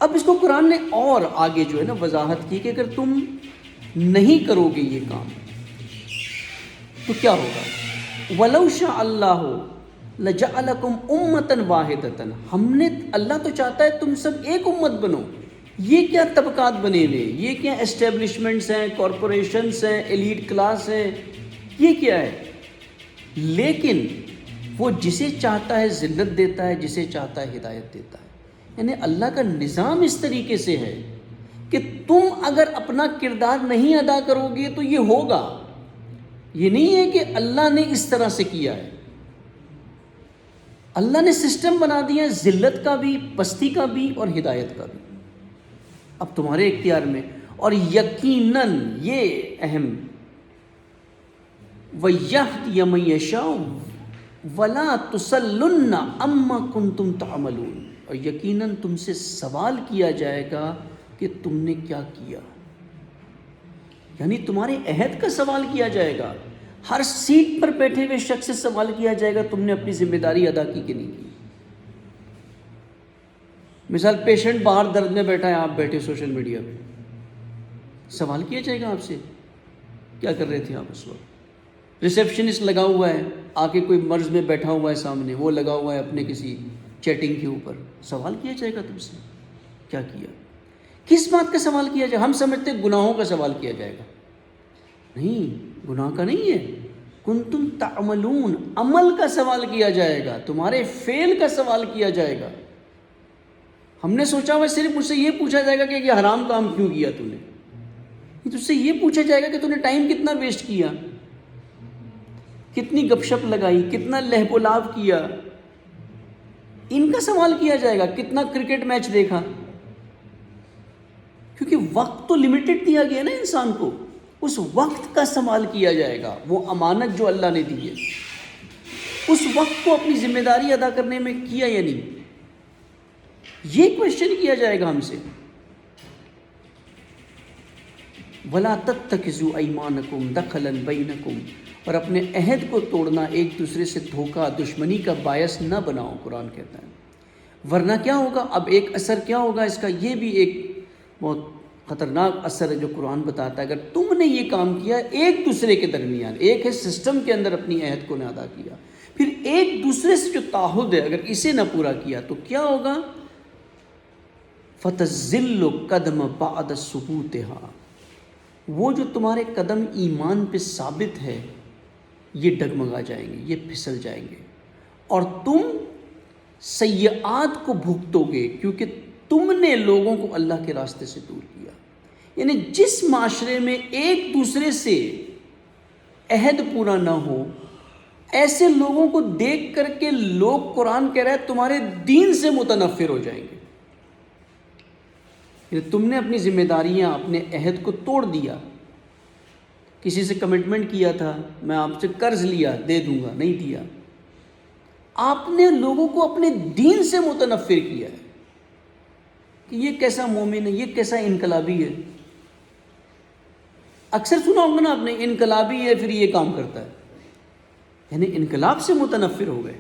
اب اس کو قرآن نے اور آگے جو ہے نا وضاحت کی کہ اگر تم نہیں کرو گے یہ کام تو کیا ہوگا. وَلَوْ شَاءَ اللَّهُ لَجَعَلَكُمْ أُمَّةً وَاحِدَةً، ہم نے، اللہ تو چاہتا ہے تم سب ایک امت بنو. یہ کیا طبقات بنے ہوئے، یہ کیا اسٹیبلشمنٹس ہیں، کارپوریشنز ہیں، ایلیٹ کلاس ہیں، یہ کیا ہے؟ لیکن وہ جسے چاہتا ہے ذلت دیتا ہے، جسے چاہتا ہے ہدایت دیتا ہے. یعنی اللہ کا نظام اس طریقے سے ہے کہ تم اگر اپنا کردار نہیں ادا کرو گے تو یہ ہوگا. یہ نہیں ہے کہ اللہ نے اس طرح سے کیا ہے. اللہ نے سسٹم بنا دیا ہے ذلت کا بھی، پستی کا بھی اور ہدایت کا بھی، اب تمہارے اختیار میں. اور یقیناً یہ اہم، وَيَهْدِيَ مَن يَشَاءُ وَلَا تُسْأَلُنَّ عَمَّا كُنتُمْ تَعْمَلُونَ، اور یقیناً تم سے سوال کیا جائے گا کہ تم نے کیا کیا. یعنی تمہارے عہد کا سوال کیا جائے گا. ہر سیٹ پر بیٹھے ہوئے شخص سے سوال کیا جائے گا تم نے اپنی ذمہ داری ادا کی کہ نہیں کی. مثال پیشنٹ باہر درد میں بیٹھا ہے، آپ بیٹھے سوشل میڈیا پہ، سوال کیا جائے گا آپ سے کیا کر رہے تھے آپ اس وقت. ریسیپشنسٹ لگا ہوا ہے، آ کے کوئی مرض میں بیٹھا ہوا ہے سامنے، وہ لگا ہوا ہے اپنے کسی چیٹنگ کے اوپر، سوال کیا جائے گا تم سے کیا کیا. کس بات کا سوال کیا جائے؟ ہم سمجھتے گناہوں کا سوال کیا جائے گا. نہیں، گناہ کا نہیں ہے. کنتم تعملون، عمل کا سوال کیا جائے گا، تمہارے فعل کا سوال کیا جائے گا. ہم نے سوچا ہوا صرف مجھ سے یہ پوچھا جائے گا کہ یہ حرام کام کیوں کیا تو نے. تجھ سے یہ پوچھا جائے گا کہ تو نے ٹائم کتنا ویسٹ کیا، کتنی گپ شپ لگائی، کتنا لہو و لعب کیا. ان کا سوال کیا جائے گا. کتنا کرکٹ میچ دیکھا، کیونکہ وقت تو لمیٹڈ دیا گیا نا انسان کو، اس وقت کا سوال کیا جائے گا. وہ امانت جو اللہ نے دی ہے، اس وقت کو اپنی ذمہ داری ادا کرنے میں کیا یا نہیں، یہ کوشچن کیا جائے گا ہم سے. وَلَا تَتَّخِذُوا أَيْمَانَكُمْ دَخَلًا بَيْنَكُمْ، اور اپنے عہد کو توڑنا، ایک دوسرے سے دھوکہ، دشمنی کا باعث نہ بناؤ. قرآن کہتا ہے ورنہ کیا ہوگا. اب ایک اثر کیا ہوگا اس کا، یہ بھی ایک بہت خطرناک اثر ہے جو قرآن بتاتا ہے. اگر تم نے یہ کام کیا ایک دوسرے کے درمیان، ایک ہے سسٹم کے اندر اپنی عہد کو نہ ادا کیا، پھر ایک دوسرے سے جو تعہد ہے اگر اسے نہ پورا کیا تو کیا ہوگا. فَتَزِلُّ قَدْمَ بَعْدَ ثُبُوتِهَا، وہ جو تمہارے قدم ایمان پہ ثابت ہے یہ ڈگمگا جائیں گے، یہ پھسل جائیں گے، اور تم سیئات کو بھگتو گے کیونکہ تم نے لوگوں کو اللہ کے راستے سے دور کیا. یعنی جس معاشرے میں ایک دوسرے سے عہد پورا نہ ہو، ایسے لوگوں کو دیکھ کر کے لوگ، قرآن کہہ رہا ہے، تمہارے دین سے متنفر ہو جائیں گے. یعنی تم نے اپنی ذمہ داریاں، اپنے عہد کو توڑ دیا. کسی سے کمٹمنٹ کیا تھا میں آپ سے قرض لیا دے دوں گا، نہیں دیا. آپ نے لوگوں کو اپنے دین سے متنفر کیا ہے کہ یہ کیسا مومن ہے، یہ کیسا انقلابی ہے. اکثر سنا ہوگا نا آپ نے، انقلابی ہے پھر یہ کام کرتا ہے. یعنی انقلاب سے متنفر ہو گئے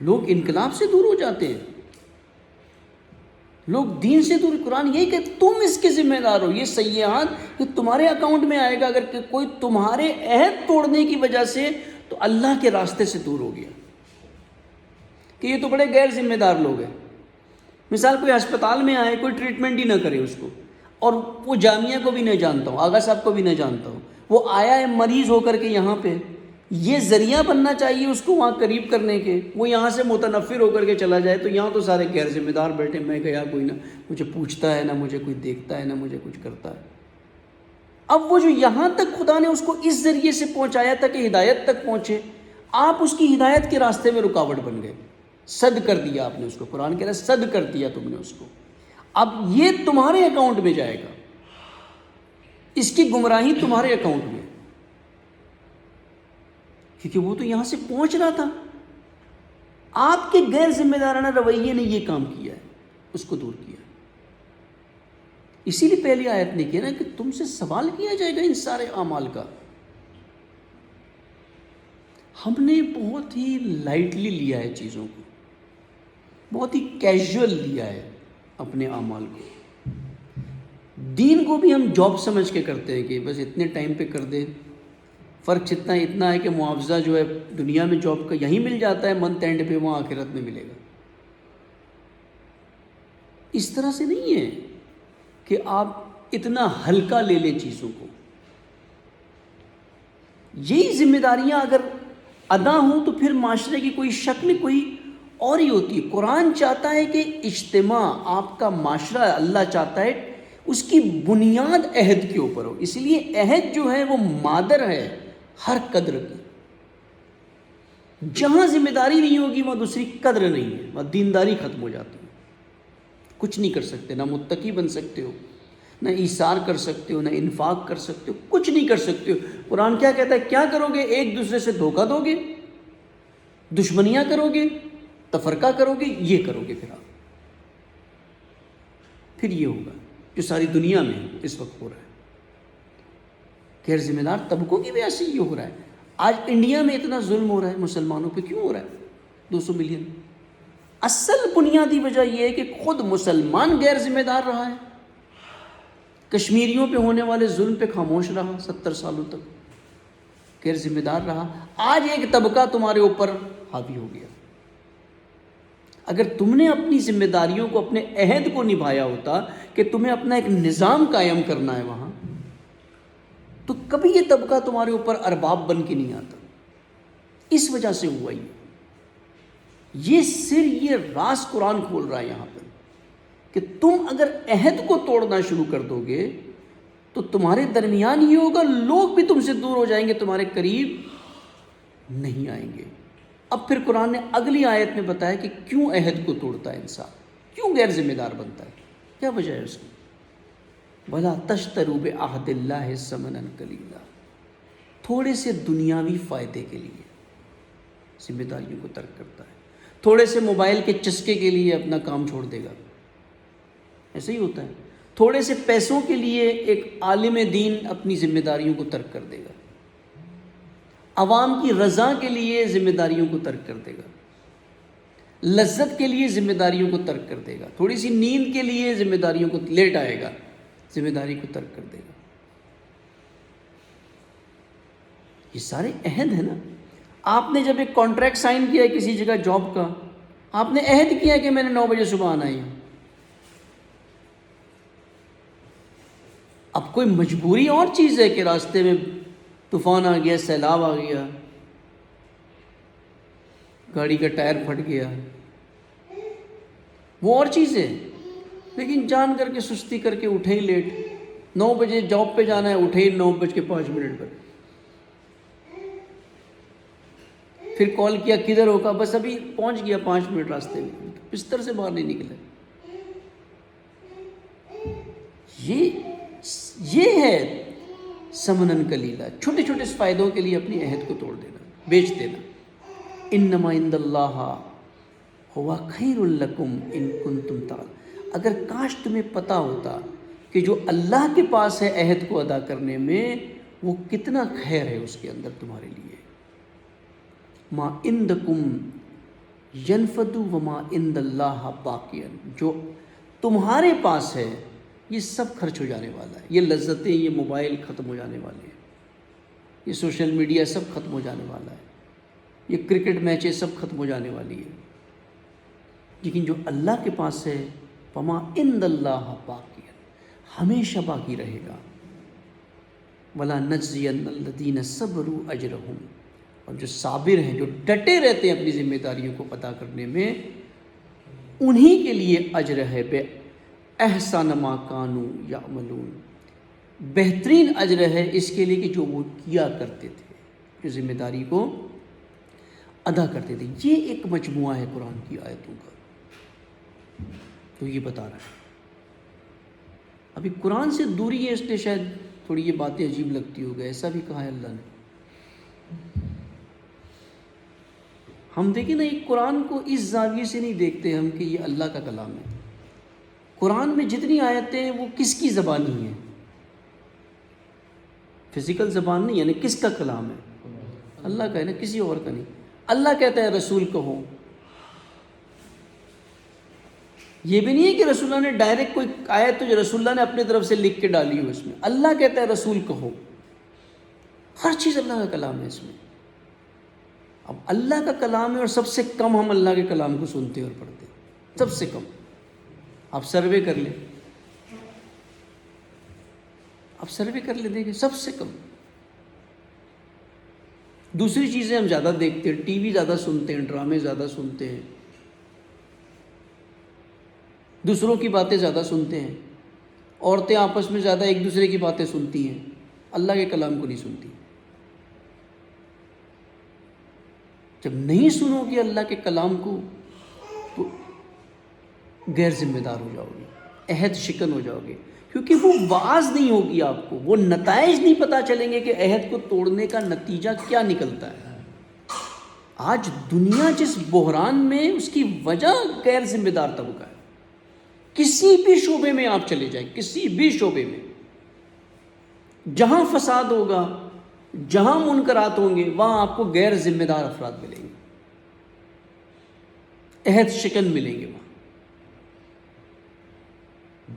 لوگ، انقلاب سے دور ہو جاتے ہیں لوگ، دین سے دور. قرآن یہی کہ تم اس کے ذمہ دار ہو. یہ سیئات یہ تمہارے اکاؤنٹ میں آئے گا اگر کہ کوئی تمہارے عہد توڑنے کی وجہ سے تو اللہ کے راستے سے دور ہو گیا. کہ یہ تو بڑے غیر ذمہ دار لوگ ہیں. مثال کوئی ہسپتال میں آئے، کوئی ٹریٹمنٹ ہی نہ کرے اس کو، اور وہ جامعہ کو بھی نہیں جانتا ہوں، آغا صاحب کو بھی نہیں جانتا ہوں، وہ آیا ہے مریض ہو کر کے یہاں پہ، یہ ذریعہ بننا چاہیے اس کو وہاں قریب کرنے کے. وہ یہاں سے متنفر ہو کر کے چلا جائے تو یہاں تو سارے غیر ذمہ دار بیٹھے، میں گیا کوئی نہ مجھے پوچھتا ہے، نہ مجھے کوئی دیکھتا ہے، نہ مجھے کچھ کرتا ہے. اب وہ جو یہاں تک خدا نے اس کو اس ذریعے سے پہنچایا تھا کہ ہدایت تک پہنچے، آپ اس کی ہدایت کے راستے میں رکاوٹ بن گئے. صد کر دیا آپ نے اس کو. قرآن کہہ رہا ہے صد کر دیا تم نے اس کو. اب یہ تمہارے اکاؤنٹ میں جائے گا، اس کی گمراہی تمہارے اکاؤنٹ میں، کیونکہ وہ تو یہاں سے پہنچ رہا تھا. آپ کے غیر ذمہ دارانہ رویے نے یہ کام کیا ہے، اس کو دور کیا. اسی لیے پہلی آیت نے کہا نا کہ تم سے سوال کیا جائے گا ان سارے اعمال کا. ہم نے بہت ہی لائٹلی لیا ہے چیزوں کو، بہت ہی کیجول لیا ہے اپنے اعمال کو. دین کو بھی ہم جاب سمجھ کے کرتے ہیں کہ بس اتنے ٹائم پہ کر دیں. فرق اتنا ہے کہ معاوضہ جو ہے دنیا میں جاب کا یہیں مل جاتا ہے، منتھ اینڈ پہ وہاں آخرت میں ملے گا. اس طرح سے نہیں ہے کہ آپ اتنا ہلکا لے لیں چیزوں کو. یہی ذمہ داریاں اگر ادا ہوں تو پھر معاشرے کی کوئی شکل کوئی اور ہی ہوتی ہے. قرآن چاہتا ہے کہ اجتماع آپ کا معاشرہ، اللہ چاہتا ہے اس کی بنیاد عہد کے اوپر ہو. اس لیے عہد جو ہے وہ مادر ہے ہر قدر کی. جہاں ذمہ داری نہیں ہوگی وہاں دوسری قدر نہیں ہے، وہاں دینداری ختم ہو جاتی ہے. کچھ نہیں کر سکتے، نہ متقی بن سکتے ہو، نہ ایثار کر سکتے ہو، نہ انفاق کر سکتے ہو، کچھ نہیں کر سکتے ہو. قرآن کیا کہتا ہے؟ کیا کرو گے؟ ایک دوسرے سے دھوکہ دو گے، دشمنیاں کرو گے، تفرقہ کرو گے، یہ کرو گے. پھر یہ ہوگا جو ساری دنیا میں اس وقت ہو رہا ہے. غیر ذمہ دار طبقوں کی وجہ سے یہ ہو رہا ہے. آج انڈیا میں اتنا ظلم ہو رہا ہے مسلمانوں پہ، کیوں ہو رہا ہے؟ 200 ملین. اصل بنیادی وجہ یہ ہے کہ خود مسلمان غیر ذمہ دار رہا ہے. کشمیریوں پہ ہونے والے ظلم پہ خاموش رہا 70 سالوں تک، غیر ذمہ دار رہا. آج ایک طبقہ تمہارے اوپر حاوی ہو گیا. اگر تم نے اپنی ذمہ داریوں کو، اپنے عہد کو نبھایا ہوتا کہ تمہیں اپنا ایک نظام قائم کرنا ہے وہاں، تو کبھی یہ طبقہ تمہارے اوپر ارباب بن کے نہیں آتا. اس وجہ سے ہوا یہ راز قرآن کھول رہا ہے یہاں پر کہ تم اگر عہد کو توڑنا شروع کر دو گے تو تمہارے درمیان یہ ہوگا، لوگ بھی تم سے دور ہو جائیں گے، تمہارے قریب نہیں آئیں گے. اب پھر قرآن نے اگلی آیت میں بتایا کہ کیوں عہد کو توڑتا ہے انسان، کیوں غیر ذمہ دار بنتا ہے، کیا وجہ ہے اس کی. وَلَا تَشْتَرُوا بِعَهْدِ اللَّهِ ثَمَنًا قَلِيلًا. تھوڑے سے دنیاوی فائدے کے لیے ذمہ داریوں کو ترک کرتا ہے. تھوڑے سے موبائل کے چسکے کے لیے اپنا کام چھوڑ دے گا. ایسا ہی ہوتا ہے. تھوڑے سے پیسوں کے لیے ایک عالم دین اپنی ذمہ داریوں کو ترک کر دے گا. عوام کی رضا کے لیے ذمہ داریوں کو ترک کر دے گا. لذت کے لیے ذمہ داریوں کو ترک کر دے گا. تھوڑی سی نیند کے لیے ذمہ داریوں کو لیٹ آئے گا، ذمہ داری کو ترک کر دے گا. یہ سارے عہد ہیں نا. آپ نے جب ایک کانٹریکٹ سائن کیا ہے کسی جگہ جاب کا، آپ نے عہد کیا کہ میں نے 9 بجے صبح آنا ہے. اب کوئی مجبوری اور چیز ہے کہ راستے میں طوفان آ گیا، سیلاب آ گیا، گاڑی کا ٹائر پھٹ گیا، وہ اور چیز ہے. لیکن جان کر کے سستی کر کے اٹھے ہی لیٹ، 9 بجے جاب پہ جانا ہے، اٹھے ہی 9:05 پر. پھر کال کیا کدھر ہوگا، بس ابھی پہنچ گیا 5 منٹ راستے میں، بستر سے باہر نہیں نکلے. یہ ہے سمنن کلیلہ، چھوٹے چھوٹے فائدوں کے لیے اپنی عہد کو توڑ دینا، بیچ دینا۔ انما عند اللہ ہوا خیر لکم ان کنتم تعلمون، اگر کاش تمہیں پتہ ہوتا کہ جو اللہ کے پاس ہے عہد کو ادا کرنے میں وہ کتنا خیر ہے اس کے اندر تمہارے لیے۔ ما عندکم ینفد وما عند اللہ باقی، جو تمہارے پاس ہے یہ سب خرچ ہو جانے والا ہے، یہ لذتیں، یہ موبائل ختم ہو جانے والے ہیں، یہ سوشل میڈیا سب ختم ہو جانے والا ہے، یہ کرکٹ میچیں سب ختم ہو جانے والی ہے، لیکن جو اللہ کے پاس ہے وما عند اللہ باقی، ہمیشہ باقی رہے گا۔ ولا نجزین الذین صبروا اجرہم، اور جو صابر ہیں، جو ڈٹے رہتے ہیں اپنی ذمہ داریوں کو ادا کرنے میں، انہی کے لیے اجر ہے بے احسن ما کانوا یعملون، بہترین اجر ہے اس کے لیے کہ جو وہ کیا کرتے تھے، جو ذمہ داری کو ادا کرتے تھے۔ یہ ایک مجموعہ ہے قرآن کی آیتوں کا، تو یہ بتا رہا ہے۔ ابھی قرآن سے دوری ہے، اس لیے شاید تھوڑی یہ باتیں عجیب لگتی ہو گئے، ایسا بھی کہا ہے اللہ نے۔ ہم دیکھیں نا، یہ قرآن کو اس زاویے سے نہیں دیکھتے ہم کہ یہ اللہ کا کلام ہے۔ قرآن میں جتنی آیتیں ہیں وہ کس کی زبانی ہیں؟ فزیکل زبان نہیں، یعنی کس کا کلام ہے؟ اللہ کا ہے نا، کسی اور کا نہیں۔ اللہ کہتا ہے رسول کہو، یہ بھی نہیں ہے کہ رسول اللہ نے ڈائریکٹ کوئی آیت تو جو رسول اللہ نے اپنے طرف سے لکھ کے ڈالی ہو، اس میں اللہ کہتا ہے رسول کہو، ہر چیز اللہ کا کلام ہے اس میں۔ اب اللہ کا کلام ہے اور سب سے کم ہم اللہ کے کلام کو سنتے اور پڑھتے ہیں، سب سے کم۔ آپ سروے کر لیں، آپ سروے کر لیں، دیکھیں سب سے کم۔ دوسری چیزیں ہم زیادہ دیکھتے ہیں، ٹی وی زیادہ سنتے ہیں، ڈرامے زیادہ سنتے ہیں، دوسروں کی باتیں زیادہ سنتے ہیں، عورتیں آپس میں زیادہ ایک دوسرے کی باتیں سنتی ہیں، اللہ کے کلام کو نہیں سنتی۔ جب نہیں سنو گے اللہ کے کلام کو تو غیر ذمہ دار ہو جاؤ گے، عہد شکن ہو جاؤ گے، کیونکہ وہ واعظ نہیں ہوگی آپ کو، وہ نتائج نہیں پتہ چلیں گے کہ عہد کو توڑنے کا نتیجہ کیا نکلتا ہے۔ آج دنیا جس بحران میں، اس کی وجہ غیر ذمہ دار طبقہ ہے۔ کسی بھی شعبے میں آپ چلے جائیں، کسی بھی شعبے میں جہاں فساد ہوگا، جہاں منکرات ہوں گے، وہاں آپ کو غیر ذمہ دار افراد ملیں گے، عہد شکن ملیں گے۔ وہاں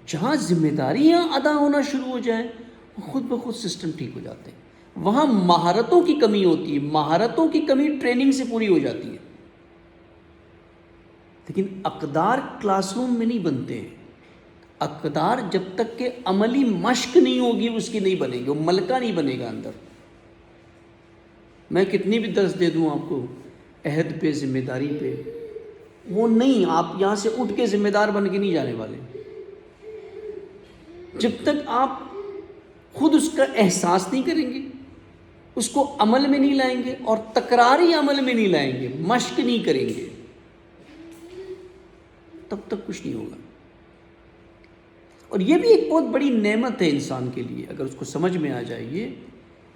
جہاں ذمہ داریاں ادا ہونا شروع ہو جائیں، خود بخود سسٹم ٹھیک ہو جاتے ہیں۔ وہاں مہارتوں کی کمی ہوتی ہے، مہارتوں کی کمی ٹریننگ سے پوری ہو جاتی ہے، لیکن اقدار کلاس روم میں نہیں بنتے۔ اقدار جب تک کہ عملی مشق نہیں ہوگی اس کی نہیں بنے گی، وہ ملکہ نہیں بنے گا اندر۔ میں کتنی بھی درس دے دوں آپ کو عہد پہ، ذمہ داری پہ، وہ نہیں، آپ یہاں سے اٹھ کے ذمہ دار بن کے نہیں جانے والے جب تک آپ خود اس کا احساس نہیں کریں گے، اس کو عمل میں نہیں لائیں گے، اور تکراری عمل میں نہیں لائیں گے، مشق نہیں کریں گے، تب تک کچھ نہیں ہوگا۔ اور یہ بھی ایک بہت بڑی نعمت ہے انسان کے لیے، اگر اس کو سمجھ میں آ جائے یہ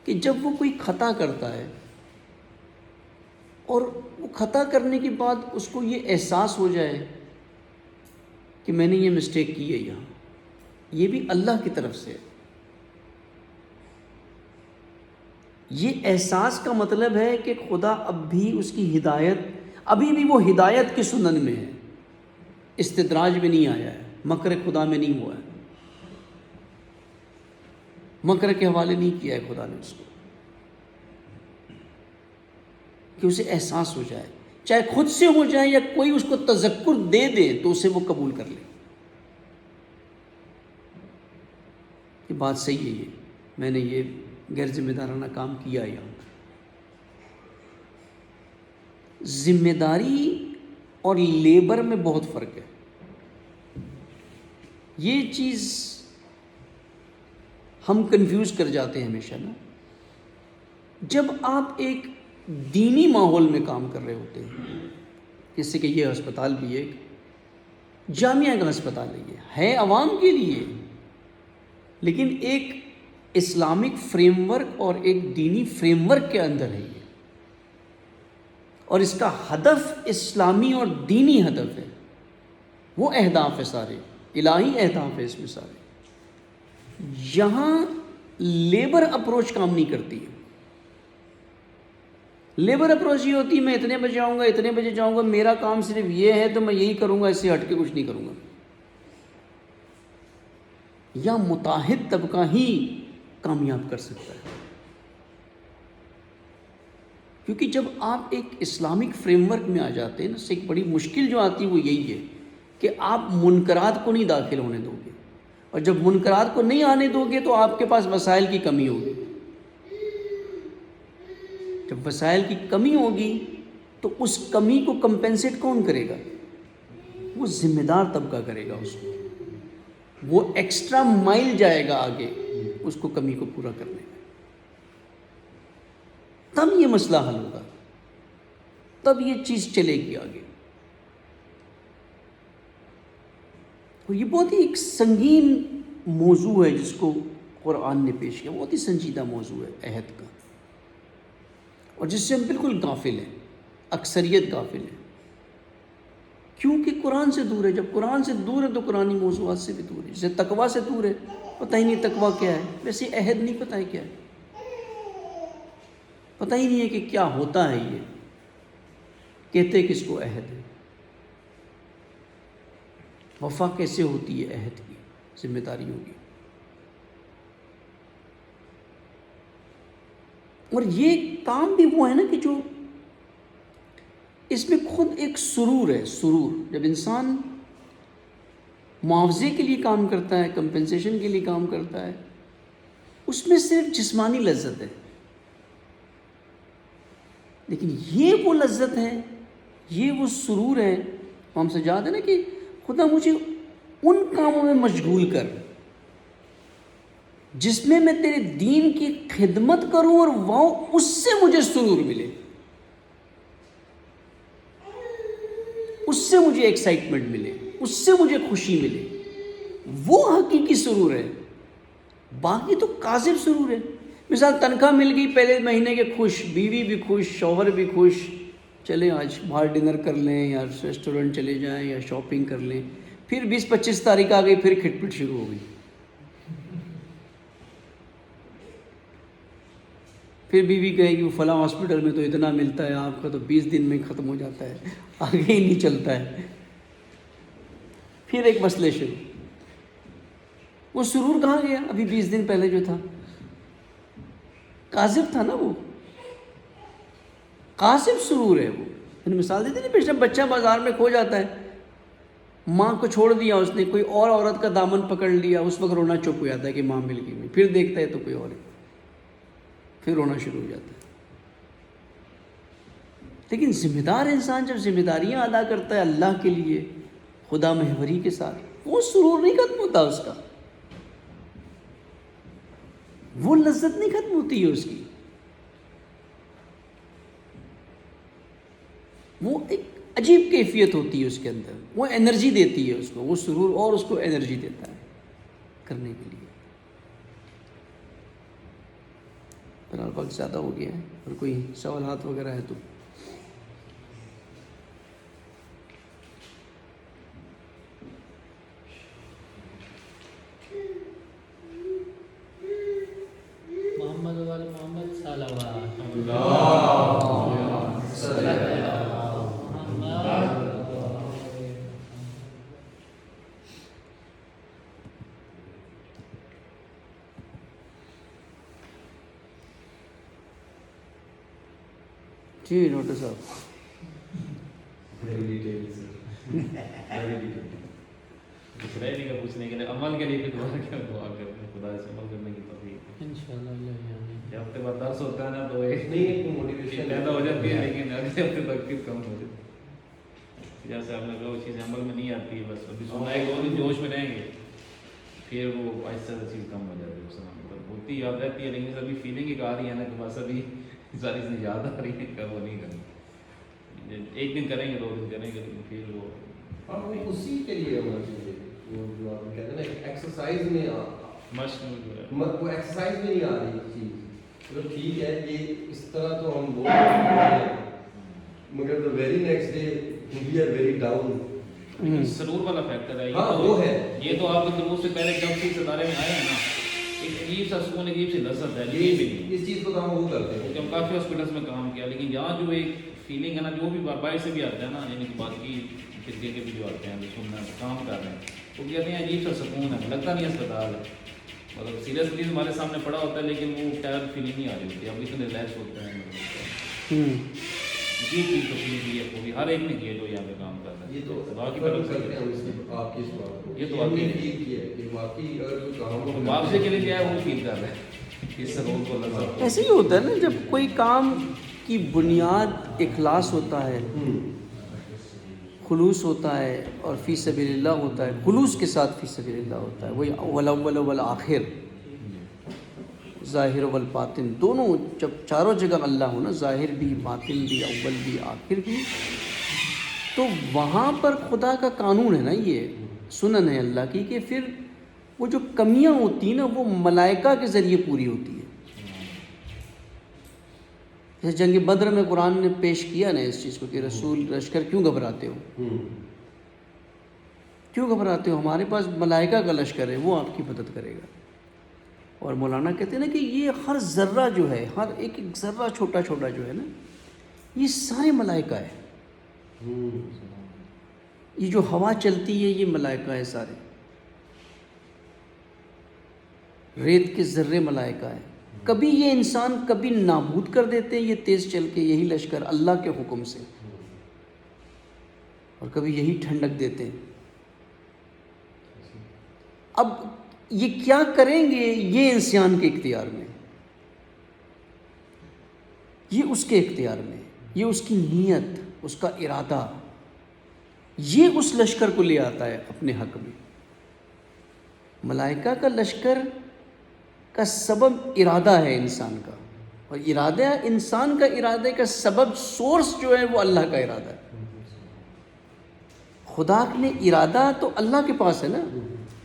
کہ جب وہ کوئی خطا کرتا ہے اور وہ خطا کرنے کے بعد اس کو یہ احساس ہو جائے کہ میں نے یہ مسٹیک کی ہے یہاں، یہ بھی اللہ کی طرف سے ہے۔ یہ احساس کا مطلب ہے کہ خدا اب بھی اس کی ہدایت، ابھی بھی وہ ہدایت کی سنن میں ہے، استدراج میں نہیں آیا ہے، مکر خدا میں نہیں ہوا ہے، مکر کے حوالے نہیں کیا ہے خدا نے اس کو، کہ اسے احساس ہو جائے، چاہے خود سے ہو جائے یا کوئی اس کو تذکر دے دے تو اسے وہ قبول کر لے۔ یہ بات صحیح ہے، یہ میں نے یہ غیر ذمہ دارانہ کام کیا یہاں۔ ذمہ داری اور لیبر میں بہت فرق ہے، یہ چیز ہم کنفیوز کر جاتے ہیں ہمیشہ نا۔ جب آپ ایک دینی ماحول میں کام کر رہے ہوتے ہیں، جیسے کہ یہ ہسپتال بھی ایک جامعہ کا ہسپتال ہے، یہ ہے عوام کے لیے، لیکن ایک اسلامک فریم ورک اور ایک دینی فریم ورک کے اندر ہے یہ، اور اس کا ہدف اسلامی اور دینی ہدف ہے، وہ اہداف ہے سارے، الہی اہداف ہے اس میں سارے۔ یہاں لیبر اپروچ کام نہیں کرتی ہے۔ لیبر اپروچ یہ ہوتی ہے میں اتنے بجے آؤں گا، اتنے بجے جاؤں گا، میرا کام صرف یہ ہے تو میں یہی کروں گا، اس سے ہٹ کے کچھ نہیں کروں گا۔ یا متحد طبقہ ہی کامیاب کر سکتا ہے، کیونکہ جب آپ ایک اسلامک فریم ورک میں آ جاتے ہیں نا، سے ایک بڑی مشکل جو آتی ہے وہ یہی ہے کہ آپ منکرات کو نہیں داخل ہونے دو گے، اور جب منکرات کو نہیں آنے دو گے تو آپ کے پاس وسائل کی کمی ہوگی۔ جب وسائل کی کمی ہوگی تو اس کمی کو کمپنسیٹ کون کرے گا؟ وہ ذمہ دار طبقہ کرے گا اس کو، وہ ایکسٹرا مائل جائے گا آگے اس کو کمی کو پورا کرنے میں، تب یہ مسئلہ حل ہوگا، تب یہ چیز چلے گی آگے۔ اور یہ بہت ہی ایک سنگین موضوع ہے جس کو قرآن نے پیش کیا، بہت ہی سنجیدہ موضوع ہے عہد کا، اور جس سے ہم بالکل غافل ہیں، اکثریت غافل ہے، کیونکہ قرآن سے دور ہے۔ جب قرآن سے دور ہے تو قرآنی موضوعات سے بھی دور ہے، جیسے تقویٰ سے دور ہے، پتہ ہی نہیں تقویٰ کیا ہے، ویسے عہد نہیں پتہ ہے کیا ہے، پتہ ہی نہیں ہے کہ کیا ہوتا ہے، یہ کہتے کس کو عہد ہے، وفا کیسے ہوتی ہے عہد کی، ذمہ داریوں کی۔ اور یہ کام بھی وہ ہے نا کہ جو اس میں خود ایک سرور ہے، سرور، جب انسان معاوضے کے لیے کام کرتا ہے، کمپنسیشن کے لیے کام کرتا ہے، اس میں صرف جسمانی لذت ہے، لیکن یہ وہ لذت ہے، یہ وہ سرور ہے، ہم سے یاد ہے نا کہ خدا مجھے ان کاموں میں مشغول کر جس میں تیرے دین کی خدمت کروں اور وہ اس سے مجھے سرور ملے، اس سے مجھے ایکسائٹمنٹ ملے، اس سے مجھے خوشی ملے، وہ حقیقی سرور ہے۔ باقی تو کاذب سرور ہے۔ مثال تنخواہ مل گئی پہلے مہینے کے، خوش، بیوی بھی خوش، شوہر بھی خوش، چلیں آج باہر ڈنر کر لیں یا ریسٹورنٹ چلے جائیں یا شاپنگ کر لیں، پھر 20-25 تاریخ آ گئی، پھر کھٹ پٹ شروع ہو گئی، پھر بیوی کہے گی وہ فلاں ہاسپٹل میں تو اتنا ملتا ہے، آپ کا تو 20 دن میں ختم ہو جاتا ہے، آگے ہی نہیں چلتا ہے، پھر ایک مسئلے شروع۔ وہ سرور کہاں گیا ابھی 20 دن پہلے جو تھا؟ کاذب تھا نا، وہ کاذب سرور ہے۔ وہ میں نے مثال دی تھی نا، پچھلے بچہ بازار میں کھو جاتا ہے، ماں کو چھوڑ دیا اس نے، کوئی اور عورت کا دامن پکڑ لیا، اس وقت رونا چپ ہو جاتا ہے کہ ماں مل گئی، پھر دیکھتا ہے تو کوئی اور ہے، پھر رونا شروع ہو جاتا ہے۔ لیکن ذمہ دار انسان جب ذمہ داریاں ادا کرتا ہے اللہ کے لیے خدا محوری کے ساتھ، وہ سرور نہیں ختم ہوتا اس کا، وہ لذت نہیں ختم ہوتی ہے اس کی، وہ ایک عجیب کیفیت ہوتی ہے اس کے اندر، وہ انرجی دیتی ہے اس کو، وہ سرور اور اس کو انرجی دیتا ہے کرنے کے لیے۔ فی وقت زیادہ ہو گیا ہے، اور کوئی سوالات وغیرہ ہے تو محمد وال محمد صلوات جی ڈاکٹر صاحب۔ کچھ رہ نہیں گا پوچھنے کے لیے، عمل کے لیے بھی دعا کیا، دعا کرتے خدا سے عمل کرنے کی توفیق۔ انشاءاللہ جب ہفتے بعد درس ہوتا ہے نا تو ایک موٹیویشن پیدا ہو جاتی ہے، لیکن اگلے ہفتے تک پھر کم ہو جاتی ہے۔ جیسے آپ نے کہا وہ چیز عمل میں نہیں آتی ہے، بس ابھی سنا ہے 2 دن جوش میں رہیں گے، پھر وہ آہستہ سے چیز کم ہو جاتی ہے، اس مطلب ہوتی یاد رہتی ہے، لیکن ابھی فیلنگ ایک آ رہی ہے نا کہ بس ابھی ساری چیزیں یاد آ رہی ہیں کہ وہ نہیں کرنی، 1 دن کریں گے 2 دن کریں گے، لیکن پھر وہ اسی کے لیے ہونا چاہیے، وہ جو آپ کہتے ہیں نا ایکسرسائز میں مشق وہ ایکسرسائز میں نہیں آ رہی چیز. چلو ٹھیک ہے, یہ اس طرح تو ہم بول رہے ہیں, مگر the very next day we are very down. سرور والا فیکٹر ہے. ہاں وہ ہے. یہ تو آپ کے دروس سے پہلے جب سے ستارے میں آئے ہیں نا, ایک عجیب سا سکون, عجیب سی لذت ہے. یہ بھی نہیں, اس چیز کو تو ہم وہ کرتے ہیں. ہم کافی ہاسپٹلس میں کام کیا, لیکن یہاں جو ایک فیلنگ ہے نا, جو بھی باہر سے بھی آتے ہیں نا, یعنی کہ باقی فرقے کے بھی جو آتے ہیں, جو سننا کام کر رہے ہیں, وہ کہتے ہیں عجیب سا سکون ہے, لگتا نہیں اسپتال ہے. مطلب سیریسلی ہمارے سامنے پڑا ہوتا ہے, لیکن وہ ٹائر فیلنگ نہیں آ رہی ہوتی, اب اتنے ریلیکس ہوتے ہیں. یہ چیز تو کی ہے پوری, ہر ایک نے کی ہے جو یہاں پہ کام کر رہا ہے. یہ تو باقی کرتے ہیں آپ کی اس بات کو. یہ تو ہم نے واقعی فیل کیا ہے کہ واقعی اگر کوئی کام واپسی کے لیے کیا ہے وہ فیل کر رہے ہیں اس سرور کو لذت. ایسے ہی ہوتا ہے نا, جب کوئی کام کی بنیاد اخلاص ہوتا ہے, خلوص ہوتا ہے, اور فی سبیل اللہ ہوتا ہے, خلوص کے ساتھ فی سبیل اللہ ہوتا ہے. وہی اول والآخر, ظاہر والباطن دونوں, جب چاروں جگہ اللہ ہو نا, ظاہر بھی, باطن بھی, اول بھی, آخر بھی, تو وہاں پر خدا کا قانون ہے نا, یہ سنن ہے اللہ کی, کہ پھر وہ جو کمیاں ہوتی ہیں نا, وہ ملائکہ کے ذریعے پوری ہوتی ہے. جیسے جنگ بدر میں قرآن نے پیش کیا نا اس چیز کو, کہ رسول لشکر کیوں گھبراتے ہو, کیوں گھبراتے ہو, ہمارے پاس ملائکہ کا لشکر ہے, وہ آپ کی مدد کرے گا. اور مولانا کہتے ہیں نا کہ یہ ہر ذرہ جو ہے, ہر ایک ذرہ چھوٹا چھوٹا جو ہے نا, یہ سارے ملائکہ ہے. یہ جو ہوا چلتی ہے یہ ملائکہ ہے سارے, ریت کے ذرے ملائکہ ہے. کبھی یہ انسان کبھی نابود کر دیتے ہیں یہ تیز چل کے, یہی لشکر اللہ کے حکم سے, اور کبھی یہی ٹھنڈک دیتے ہیں. اب یہ کیا کریں گے, یہ انسان کے اختیار میں, یہ اس کے اختیار میں, یہ اس کی نیت, اس کا ارادہ, یہ اس لشکر کو لے آتا ہے اپنے حق میں. ملائکہ کا لشکر کا سبب ارادہ ہے انسان کا, اور ارادہ, انسان کا ارادے کا سبب, سورس جو ہے وہ اللہ کا ارادہ ہے. خدا نے ارادہ تو اللہ کے پاس ہے نا,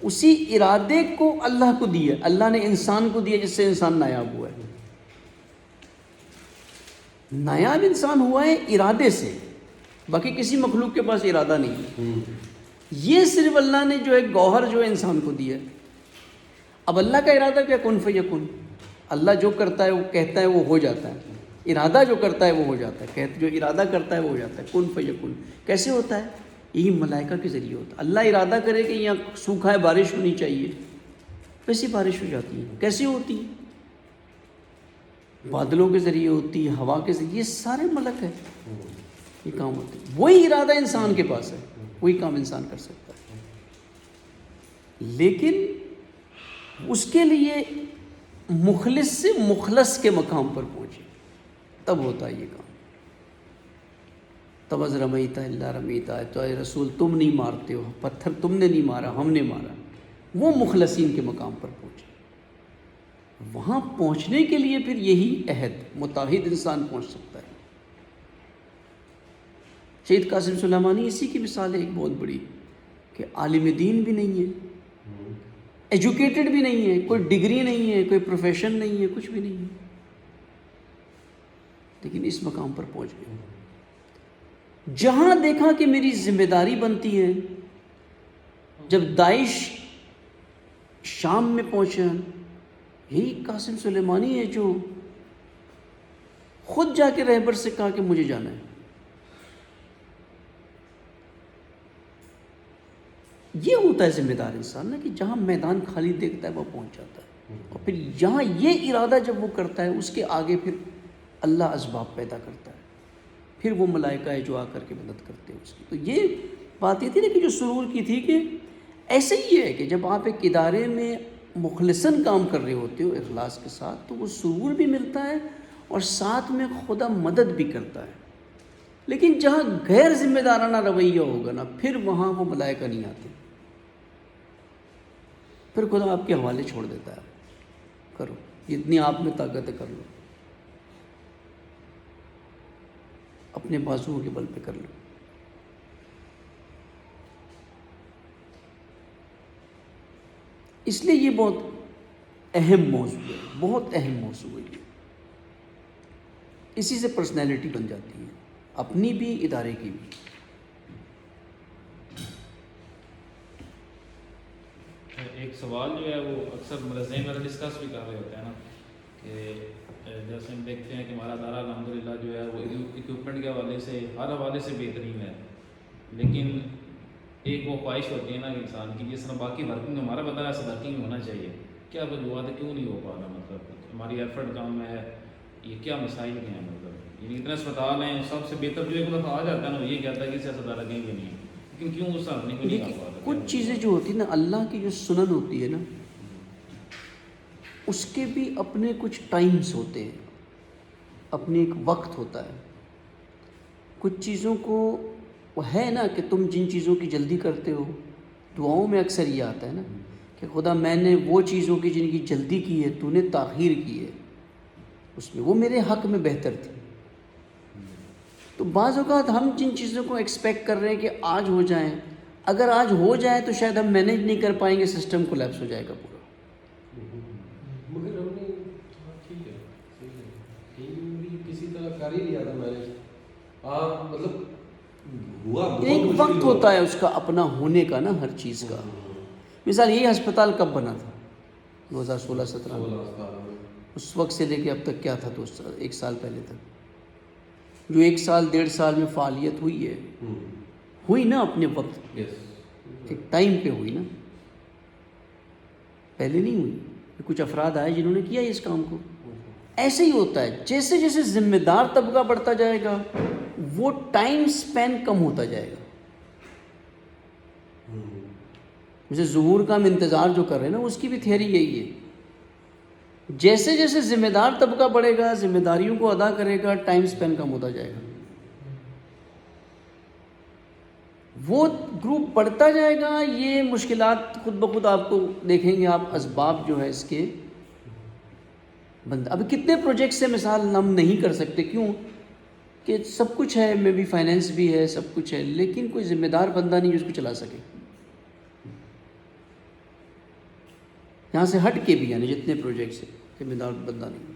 اسی ارادے کو اللہ کو دیا, اللہ نے انسان کو دیا, جس سے انسان نایاب ہوا ہے. نایاب انسان ہوا ہے ارادے سے, باقی کسی مخلوق کے پاس ارادہ نہیں ہے. یہ صرف اللہ نے جو ہے گوہر جو ہے انسان کو دیا ہے. اب اللہ کا ارادہ کیا, کن فیکون, اللہ جو کرتا ہے وہ کہتا ہے وہ ہو جاتا ہے. ارادہ جو کرتا ہے وہ ہو جاتا ہے, جو ارادہ کرتا ہے وہ ہو جاتا ہے. کن فیکون کیسے ہوتا ہے, یہی ملائکہ کے ذریعے ہوتا ہے. اللہ ارادہ کرے کہ یہاں سوکھا ہے, بارش ہونی چاہیے, ویسی بارش ہو جاتی ہے. کیسے ہوتی ہے, بادلوں کے ذریعے ہوتی ہے, ہوا کے ذریعے, یہ سارے ملک ہے, یہ کام ہوتے ہیں. وہی ارادہ انسان کے پاس ہے, وہی کام انسان کر سکتا ہے. لیکن اس کے لیے مخلص سے مخلص کے مقام پر پہنچے, تب ہوتا ہے یہ کام. تب از رمیتا اللہ رمیتا, تو اے رسول تم نہیں مارتے ہو, پتھر تم نے نہیں مارا, ہم نے مارا. وہ مخلصین کے مقام پر پہنچے. وہاں پہنچنے کے لیے پھر یہی عہد, متحد انسان پہنچ سکتا ہے. سید قاسم سلیمانی اسی کی مثال ہے ایک بہت بڑی, کہ عالم دین بھی نہیں ہے, ایجوکیٹڈ بھی نہیں ہے, کوئی ڈگری نہیں ہے, کوئی پروفیشن نہیں ہے, کچھ بھی نہیں ہے, لیکن اس مقام پر پہنچ گئے. جہاں دیکھا کہ میری ذمہ داری بنتی ہے, جب داعش شام میں پہنچا, یہی قاسم سلیمانی ہے جو خود جا کے رہبر سے کہا کہ مجھے جانا ہے. یہ ہوتا ہے ذمہ دار انسان نا, کہ جہاں میدان خالی دیکھتا ہے وہ پہنچ جاتا ہے. اور پھر یہاں یہ ارادہ جب وہ کرتا ہے, اس کے آگے پھر اللہ اسباب پیدا کرتا ہے, پھر وہ ملائکہ ہے جو آ کر کے مدد کرتے ہیں اس کی. تو یہ بات یہ تھی نا کہ جو سرور کی تھی, کہ ایسے ہی ہے کہ جب آپ ایک ادارے میں مخلصاً کام کر رہے ہوتے ہو اخلاص کے ساتھ, تو وہ سرور بھی ملتا ہے اور ساتھ میں خدا مدد بھی کرتا ہے. لیکن جہاں غیر ذمہ دارانہ رویہ ہوگا نا, پھر وہاں وہ ملائکہ نہیں آتے, پھر خدا آپ کے حوالے چھوڑ دیتا ہے, کرو جتنی آپ میں طاقت ہے کر لو, اپنے بازوؤں کے بل پہ کر لو. اس لیے یہ بہت اہم موضوع ہے، بہت اہم موضوع ہے یہ. اسی سے پرسنالٹی بن جاتی ہے، اپنی بھی ادارے کی بھی. ایک سوال جو ہے وہ اکثر ذہن میں ڈسکس بھی کر رہے ہوتے ہیں نا کہ جیسے ہم دیکھتے ہیں کہ ہمارا ادارہ الحمدللہ جو ہے وہ اکوپمنٹ کے حوالے سے ہر حوالے سے بہترین ہے، لیکن ایک وہ خواہش ہوتی ہے نا کہ انسان کی جس طرح باقی ورکنگ ہمارا بندہ ایسا ورکنگ ہونا چاہیے، کیا وجوہات ہے کیوں نہیں ہو پا رہا؟ مطلب ہماری ایفرٹ کم ہے، یہ کیا مسائل کے ہیں؟ مطلب یعنی اتنے اسپتال ہیں، سب سے بہتر جو ایک دفعہ آ جاتا ہے نا وہ یہ کہتا ہے کہ سیاستدار کہیں بھی نہیں ہے، لیکن کیوں اس آدمی کو نہیں آ پا رہا؟ کچھ چیزیں جو ہوتی ہیں نا، اللہ کی جو سنن ہوتی ہے نا، اس کے بھی اپنے کچھ ٹائمز ہوتے ہیں، اپنے ایک وقت ہوتا ہے. کچھ چیزوں کو وہ ہے نا کہ تم جن چیزوں کی جلدی کرتے ہو، دعاؤں میں اکثر یہ آتا ہے نا کہ خدا میں نے وہ چیزوں کی جن کی جلدی کی ہے تو نے تاخیر کی ہے اس میں، وہ میرے حق میں بہتر تھی. تو بعض اوقات ہم جن چیزوں کو ایکسپیکٹ کر رہے ہیں کہ آج ہو جائیں، اگر آج ہو جائے تو شاید ہم مینیج نہیں کر پائیں گے، سسٹم کولیپس ہو جائے گا پورا. مگر ہم نے ٹھیک ہے صحیح ہے، ٹیم بھی کسی طرح کر ہی لیا تھا میں نے. مطلب ہوا ایک وقت ہوتا ہے اس کا اپنا ہونے کا نا، ہر چیز کا. مثال یہ ہسپتال کب بنا تھا؟ 2016-17 میں. اس وقت سے لے کے اب تک کیا تھا؟ 1 سال پہلے تک جو 1 سال 1.5 سال میں فعالیت ہوئی ہے، ہوئی نا اپنے وقت، ایک ٹائم پہ ہوئی نا، پہلے نہیں ہوئی. کچھ افراد آئے جنہوں نے کیا اس کام کو. ایسے ہی ہوتا ہے، جیسے جیسے ذمہ دار طبقہ بڑھتا جائے گا وہ ٹائم سپین کم ہوتا جائے گا. جیسے ظہور کا ہم انتظار جو کر رہے ہیں نا، اس کی بھی تھیوری یہی ہے. جیسے جیسے ذمہ دار طبقہ بڑھے گا، ذمہ داریوں کو ادا کرے گا، ٹائم سپین کم ہوتا جائے گا. وہ گروپ بڑھتا جائے گا. یہ مشکلات خود بخود آپ کو دیکھیں گے آپ، اسباب جو ہے اس کے اب کتنے پروجیکٹ سے مثال ہم نہیں کر سکتے. کیوں کہ سب کچھ ہے، میں بھی فائنینس بھی ہے، سب کچھ ہے، لیکن کوئی ذمہ دار بندہ نہیں جو اس کو چلا سکے. یہاں سے ہٹ کے بھی، یعنی جتنے پروجیکٹس ہیں ذمہ دار بندہ نہیں.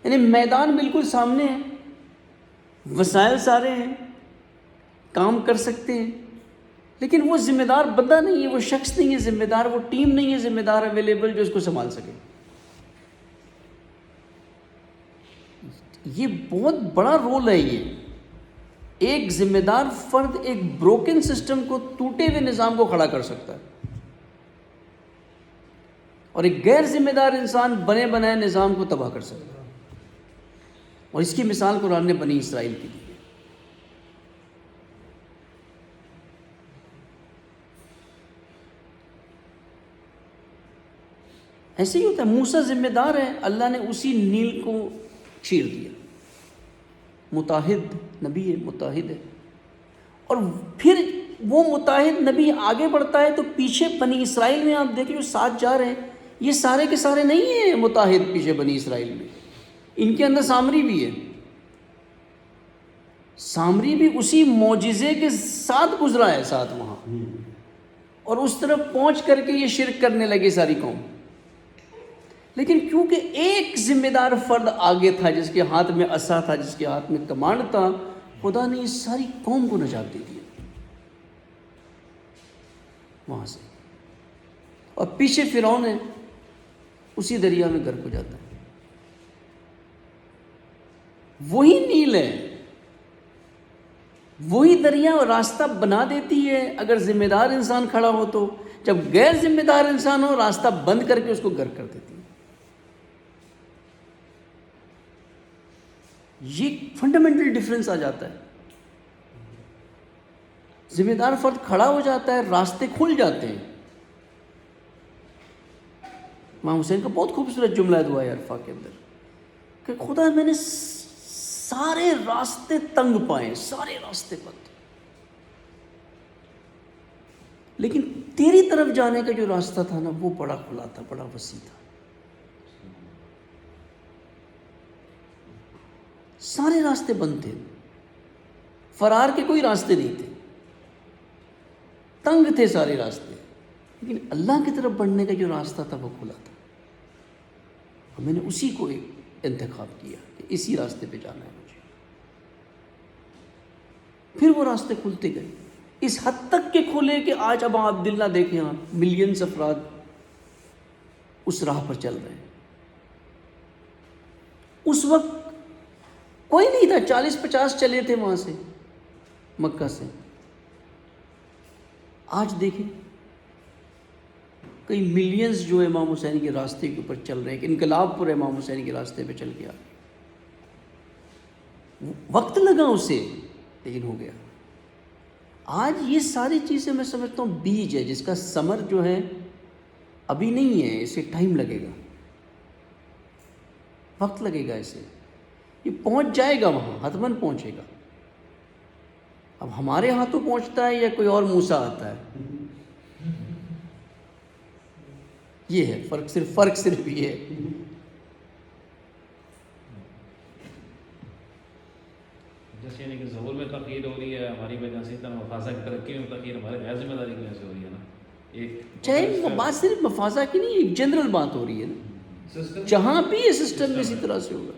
یعنی میدان بالکل سامنے ہے، وسائل سارے ہیں، کام کر سکتے ہیں، لیکن وہ ذمہ دار بندہ نہیں ہے، وہ شخص نہیں ہے ذمہ دار، وہ ٹیم نہیں ہے ذمہ دار اویلیبل جو اس کو سنبھال سکے. یہ بہت بڑا رول ہے. یہ ایک ذمہ دار فرد ایک بروکن سسٹم کو، ٹوٹے ہوئے نظام کو کھڑا کر سکتا ہے، اور ایک غیر ذمہ دار انسان بنے بنائے نظام کو تباہ کر سکتا ہے. اور اس کی مثال قرآن نے بنی اسرائیل کی دی ہے. ایسے ہی ہوتا ہے. موسیٰ ذمہ دار ہے، اللہ نے اسی نیل کو چیر دیا. متحد نبی ہے، متحد ہے، اور پھر وہ متحد نبی آگے بڑھتا ہے تو پیچھے بنی اسرائیل میں آپ دیکھیں جو ساتھ جا رہے ہیں، یہ سارے کے سارے نہیں ہیں متحد. پیچھے بنی اسرائیل میں ان کے اندر سامری بھی ہے. سامری بھی اسی معجزے کے ساتھ گزرا ہے ساتھ وہاں، اور اس طرف پہنچ کر کے یہ شرک کرنے لگے ساری قوم. لیکن کیونکہ ایک ذمہ دار فرد آگے تھا، جس کے ہاتھ میں عصا تھا، جس کے ہاتھ میں کمانڈ تھا، خدا نے اس ساری قوم کو نجات دے دی وہاں سے. اور پیچھے فرعون ہے، اسی دریا میں غرق ہو جاتا ہے. وہی نیل ہے، وہی دریا راستہ بنا دیتی ہے اگر ذمہ دار انسان کھڑا ہو تو. جب غیر ذمہ دار انسان ہو، راستہ بند کر کے اس کو غرق کر دیتی ہے. یہ فنڈامنٹل ڈفرینس آ جاتا ہے. ذمہ دار فرد کھڑا ہو جاتا ہے، راستے کھل جاتے ہیں. امام حسین کا بہت خوبصورت جملہ ہے دعائے عرفہ کے اندر کہ خدا میں نے سارے راستے تنگ پائے، سارے راستے بند، لیکن تیری طرف جانے کا جو راستہ تھا نا وہ بڑا کھلا تھا، بڑا وسیع تھا. سارے راستے بند تھے، فرار کے کوئی راستے نہیں تھے، تنگ تھے سارے راستے، لیکن اللہ کی طرف بڑھنے کا جو راستہ تھا وہ کھلا تھا. میں نے اسی کو انتخاب کیا کہ اسی راستے پہ جانا ہے مجھے. پھر وہ راستے کھلتے گئے، اس حد تک کہ کھلے کہ آج اب عبداللہ دیکھیں آپ، ملینز افراد اس راہ پر چل رہے ہیں. اس وقت کوئی نہیں تھا، 40-50 چلے تھے وہاں سے، مکہ سے. آج دیکھیں کئی ملینز جو امام حسین کے راستے کے اوپر چل رہے ہیں، کہ انقلاب پر امام حسین کے راستے پہ چل گیا. وقت لگا اسے لیکن ہو گیا. آج یہ ساری چیزیں میں سمجھتا ہوں بیج ہے جس کا ثمر جو ہے ابھی نہیں ہے، اسے ٹائم لگے گا، وقت لگے گا اسے. یہ پہنچ جائے گا وہاں، حتماً پہنچے گا. اب ہمارے ہاتھوں پہنچتا ہے یا کوئی اور موسیٰ آتا ہے، یہ ہے فرق صرف یہ ہے. جیسے یعنی کہ ظہور میں تاخیر ہو رہی ہے ہماری وجہ سے، اتنا مفازہ کی ترقی میں تاخیر ہمارے غیر ذمہ داری کی وجہ سے ہو رہی ہے نا. ایک چاہے بات صرف مفازہ کی نہیں، ایک جنرل بات ہو رہی ہے نا، جہاں بھی یہ سسٹم اسی طرح سے ہوگا.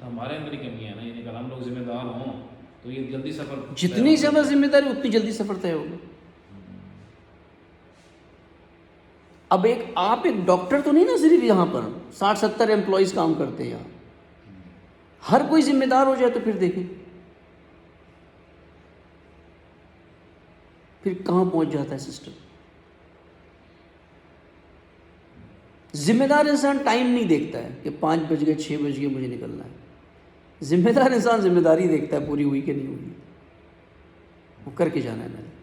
ہمارے اندر ہی کمی ہے نا، یعنی اگر ہم لوگ ذمہ دار ہوں تو یہ جلدی سفر، جتنی زیادہ ذمہ داری اتنی جلدی سفر طے ہوگا. اب آپ ایک ڈاکٹر تو نہیں نا صرف یہاں پر 60-70 امپلائیز کام کرتے ہیں یہاں، ہر کوئی ذمہ دار ہو جائے تو پھر دیکھیں پھر کہاں پہنچ جاتا ہے سسٹم. ذمہ دار انسان ٹائم نہیں دیکھتا ہے کہ 5 بج گئے 6 بج گئے مجھے نکلنا ہے. ذمہ دار انسان ذمہ داری دیکھتا ہے پوری ہوئی کہ نہیں ہوئی، وہ کر کے جانا ہے میں نے.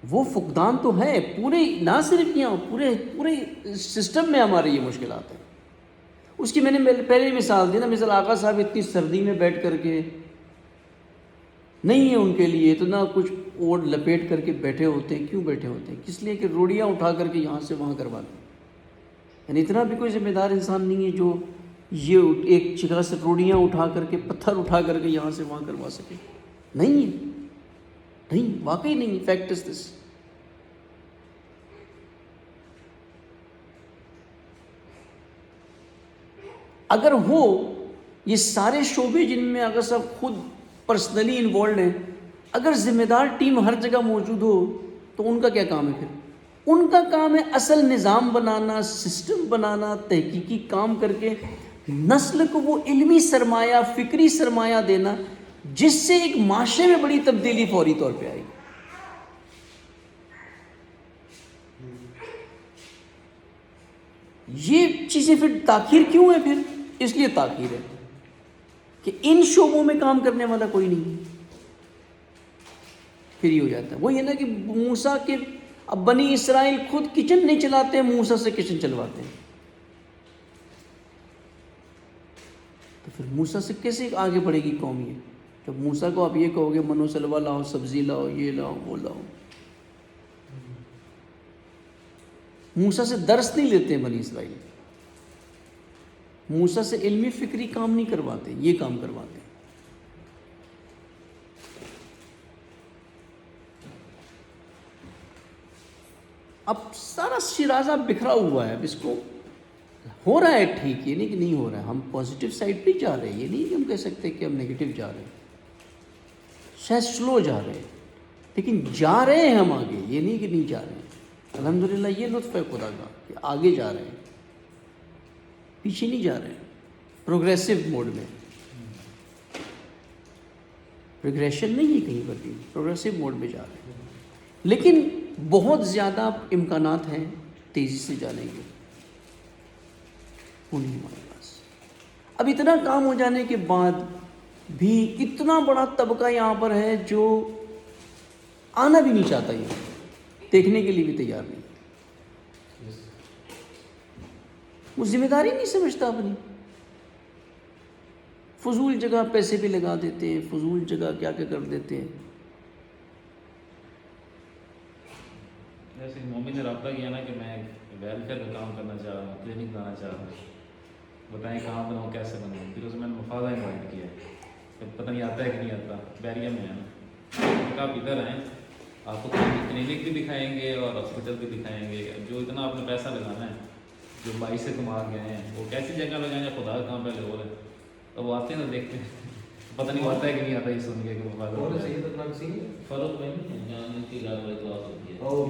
وہ فقدان تو ہے پورے، نہ صرف یہاں، پورے سسٹم میں ہمارے یہ مشکلات ہیں. اس کی میں نے پہلے ہی مثال دی نا، مثال آقا صاحب اتنی سردی میں بیٹھ کر کے نہیں ہے ان کے لیے اتنا کچھ اوڑھ لپیٹ کر کے بیٹھے ہوتے ہیں. کیوں بیٹھے ہوتے ہیں؟ کس لیے کہ روڑیاں اٹھا کر کے یہاں سے وہاں کرواتے ہیں. یعنی اتنا بھی کوئی ذمہ دار انسان نہیں ہے جو یہ ایک جگہ سے روڑیاں اٹھا کر کے، پتھر اٹھا کر کے یہاں سے وہاں کروا سکے. نہیں ہے، نہیں، واقعی نہیں. فیکٹ از دس. اگر ہو یہ سارے شعبے جن میں اگر صاحب خود پرسنلی انوالوڈ ہیں، اگر ذمہ دار ٹیم ہر جگہ موجود ہو تو ان کا کیا کام ہے؟ پھر ان کا کام ہے اصل نظام بنانا، سسٹم بنانا، تحقیقی کام کر کے نسل کو وہ علمی سرمایہ، فکری سرمایہ دینا جس سے ایک معاشرے میں بڑی تبدیلی فوری طور پہ آئے گی. یہ چیزیں پھر تاخیر کیوں ہے؟ پھر اس لیے تاخیر ہے کہ ان شعبوں میں کام کرنے والا کوئی نہیں ہے. پھر یہ ہو جاتا ہے وہ یہ نا کہ موسیٰ کے اب بنی اسرائیل خود کچن نہیں چلاتے ہیں، موسیٰ سے کچن چلواتے ہیں. تو پھر موسیٰ سے کیسے آگے بڑھے گی قوم؟ یہ جب موسیٰ کو آپ یہ کہو گے منو سلوا لاؤ، سبزی لاؤ، یہ لاؤ، وہ لاؤ. موسیٰ سے درس نہیں لیتے ہیں بنی اسرائیل، موسیٰ سے علمی فکری کام نہیں کرواتے، یہ کام کرواتے ہیں. اب سارا شیرازہ بکھرا ہوا ہے. اب اس کو ہو رہا ہے ٹھیک، یہ نہیں کہ نہیں ہو رہا ہے. ہم پازیٹیو سائڈ پہ جا رہے ہیں، یہ نہیں کہ ہم کہہ سکتے کہ ہم نیگیٹو جا رہے ہیں. شاید سلو جا رہے ہیں لیکن جا رہے ہیں ہم آگے، یہ نہیں کہ نہیں جا رہے ہیں. الحمدللہ یہ لطف ہے خدا کا کہ آگے جا رہے ہیں، پیچھے نہیں جا رہے ہیں. پروگریسو موڈ میں، پروگریشن نہیں ہے کہیں پر بھی، پروگریسو موڈ میں جا رہے ہیں. لیکن بہت زیادہ امکانات ہیں تیزی سے جانے کے، وہ نہیں ہمارے پاس. اب اتنا کام ہو جانے کے بعد بھی اتنا بڑا طبقہ یہاں پر ہے جو آنا بھی نہیں چاہتا، یہ دیکھنے کے لیے بھی تیار نہیں. وہ ذمہ داری نہیں سمجھتا اپنی. فضول جگہ پیسے بھی لگا دیتے ہیں، فضول جگہ کیا کیا کر دیتے ہیں. جیسے مومن نے رابطہ کیا نا کہ میں ویلفیئر کا کام کرنا چاہ رہا ہوں، کلینک بنانا چاہ رہا ہوں، بتائیں کہاں بناؤں، کیسے بناؤں. پھر اس میں نے مفادہ انوائٹ کیا، پتہ نہیں آتا ہے کہ نہیں آتا، بیریا میں ہے نا. آپ ادھر آئیں آپ کو کلینک بھی دکھائیں گے اور ہاسپٹل بھی دکھائیں گے. جو اتنا آپ نے پیسہ لگانا ہے, جو 22 سے کما کے آئے ہیں, وہ کیسی جگہ لگائیں گے, خدا کہاں پہ لوگ ہیں. تو وہ آتے ہیں نا, دیکھتے ہیں, پتہ نہیں ہوتا ہے کہ نہیں آتا, یہ سن کے کہ وہ اور صحیح تک نہ کسی فرق میں نہیں ہے جان کی کلاس ہوتی ہے. اور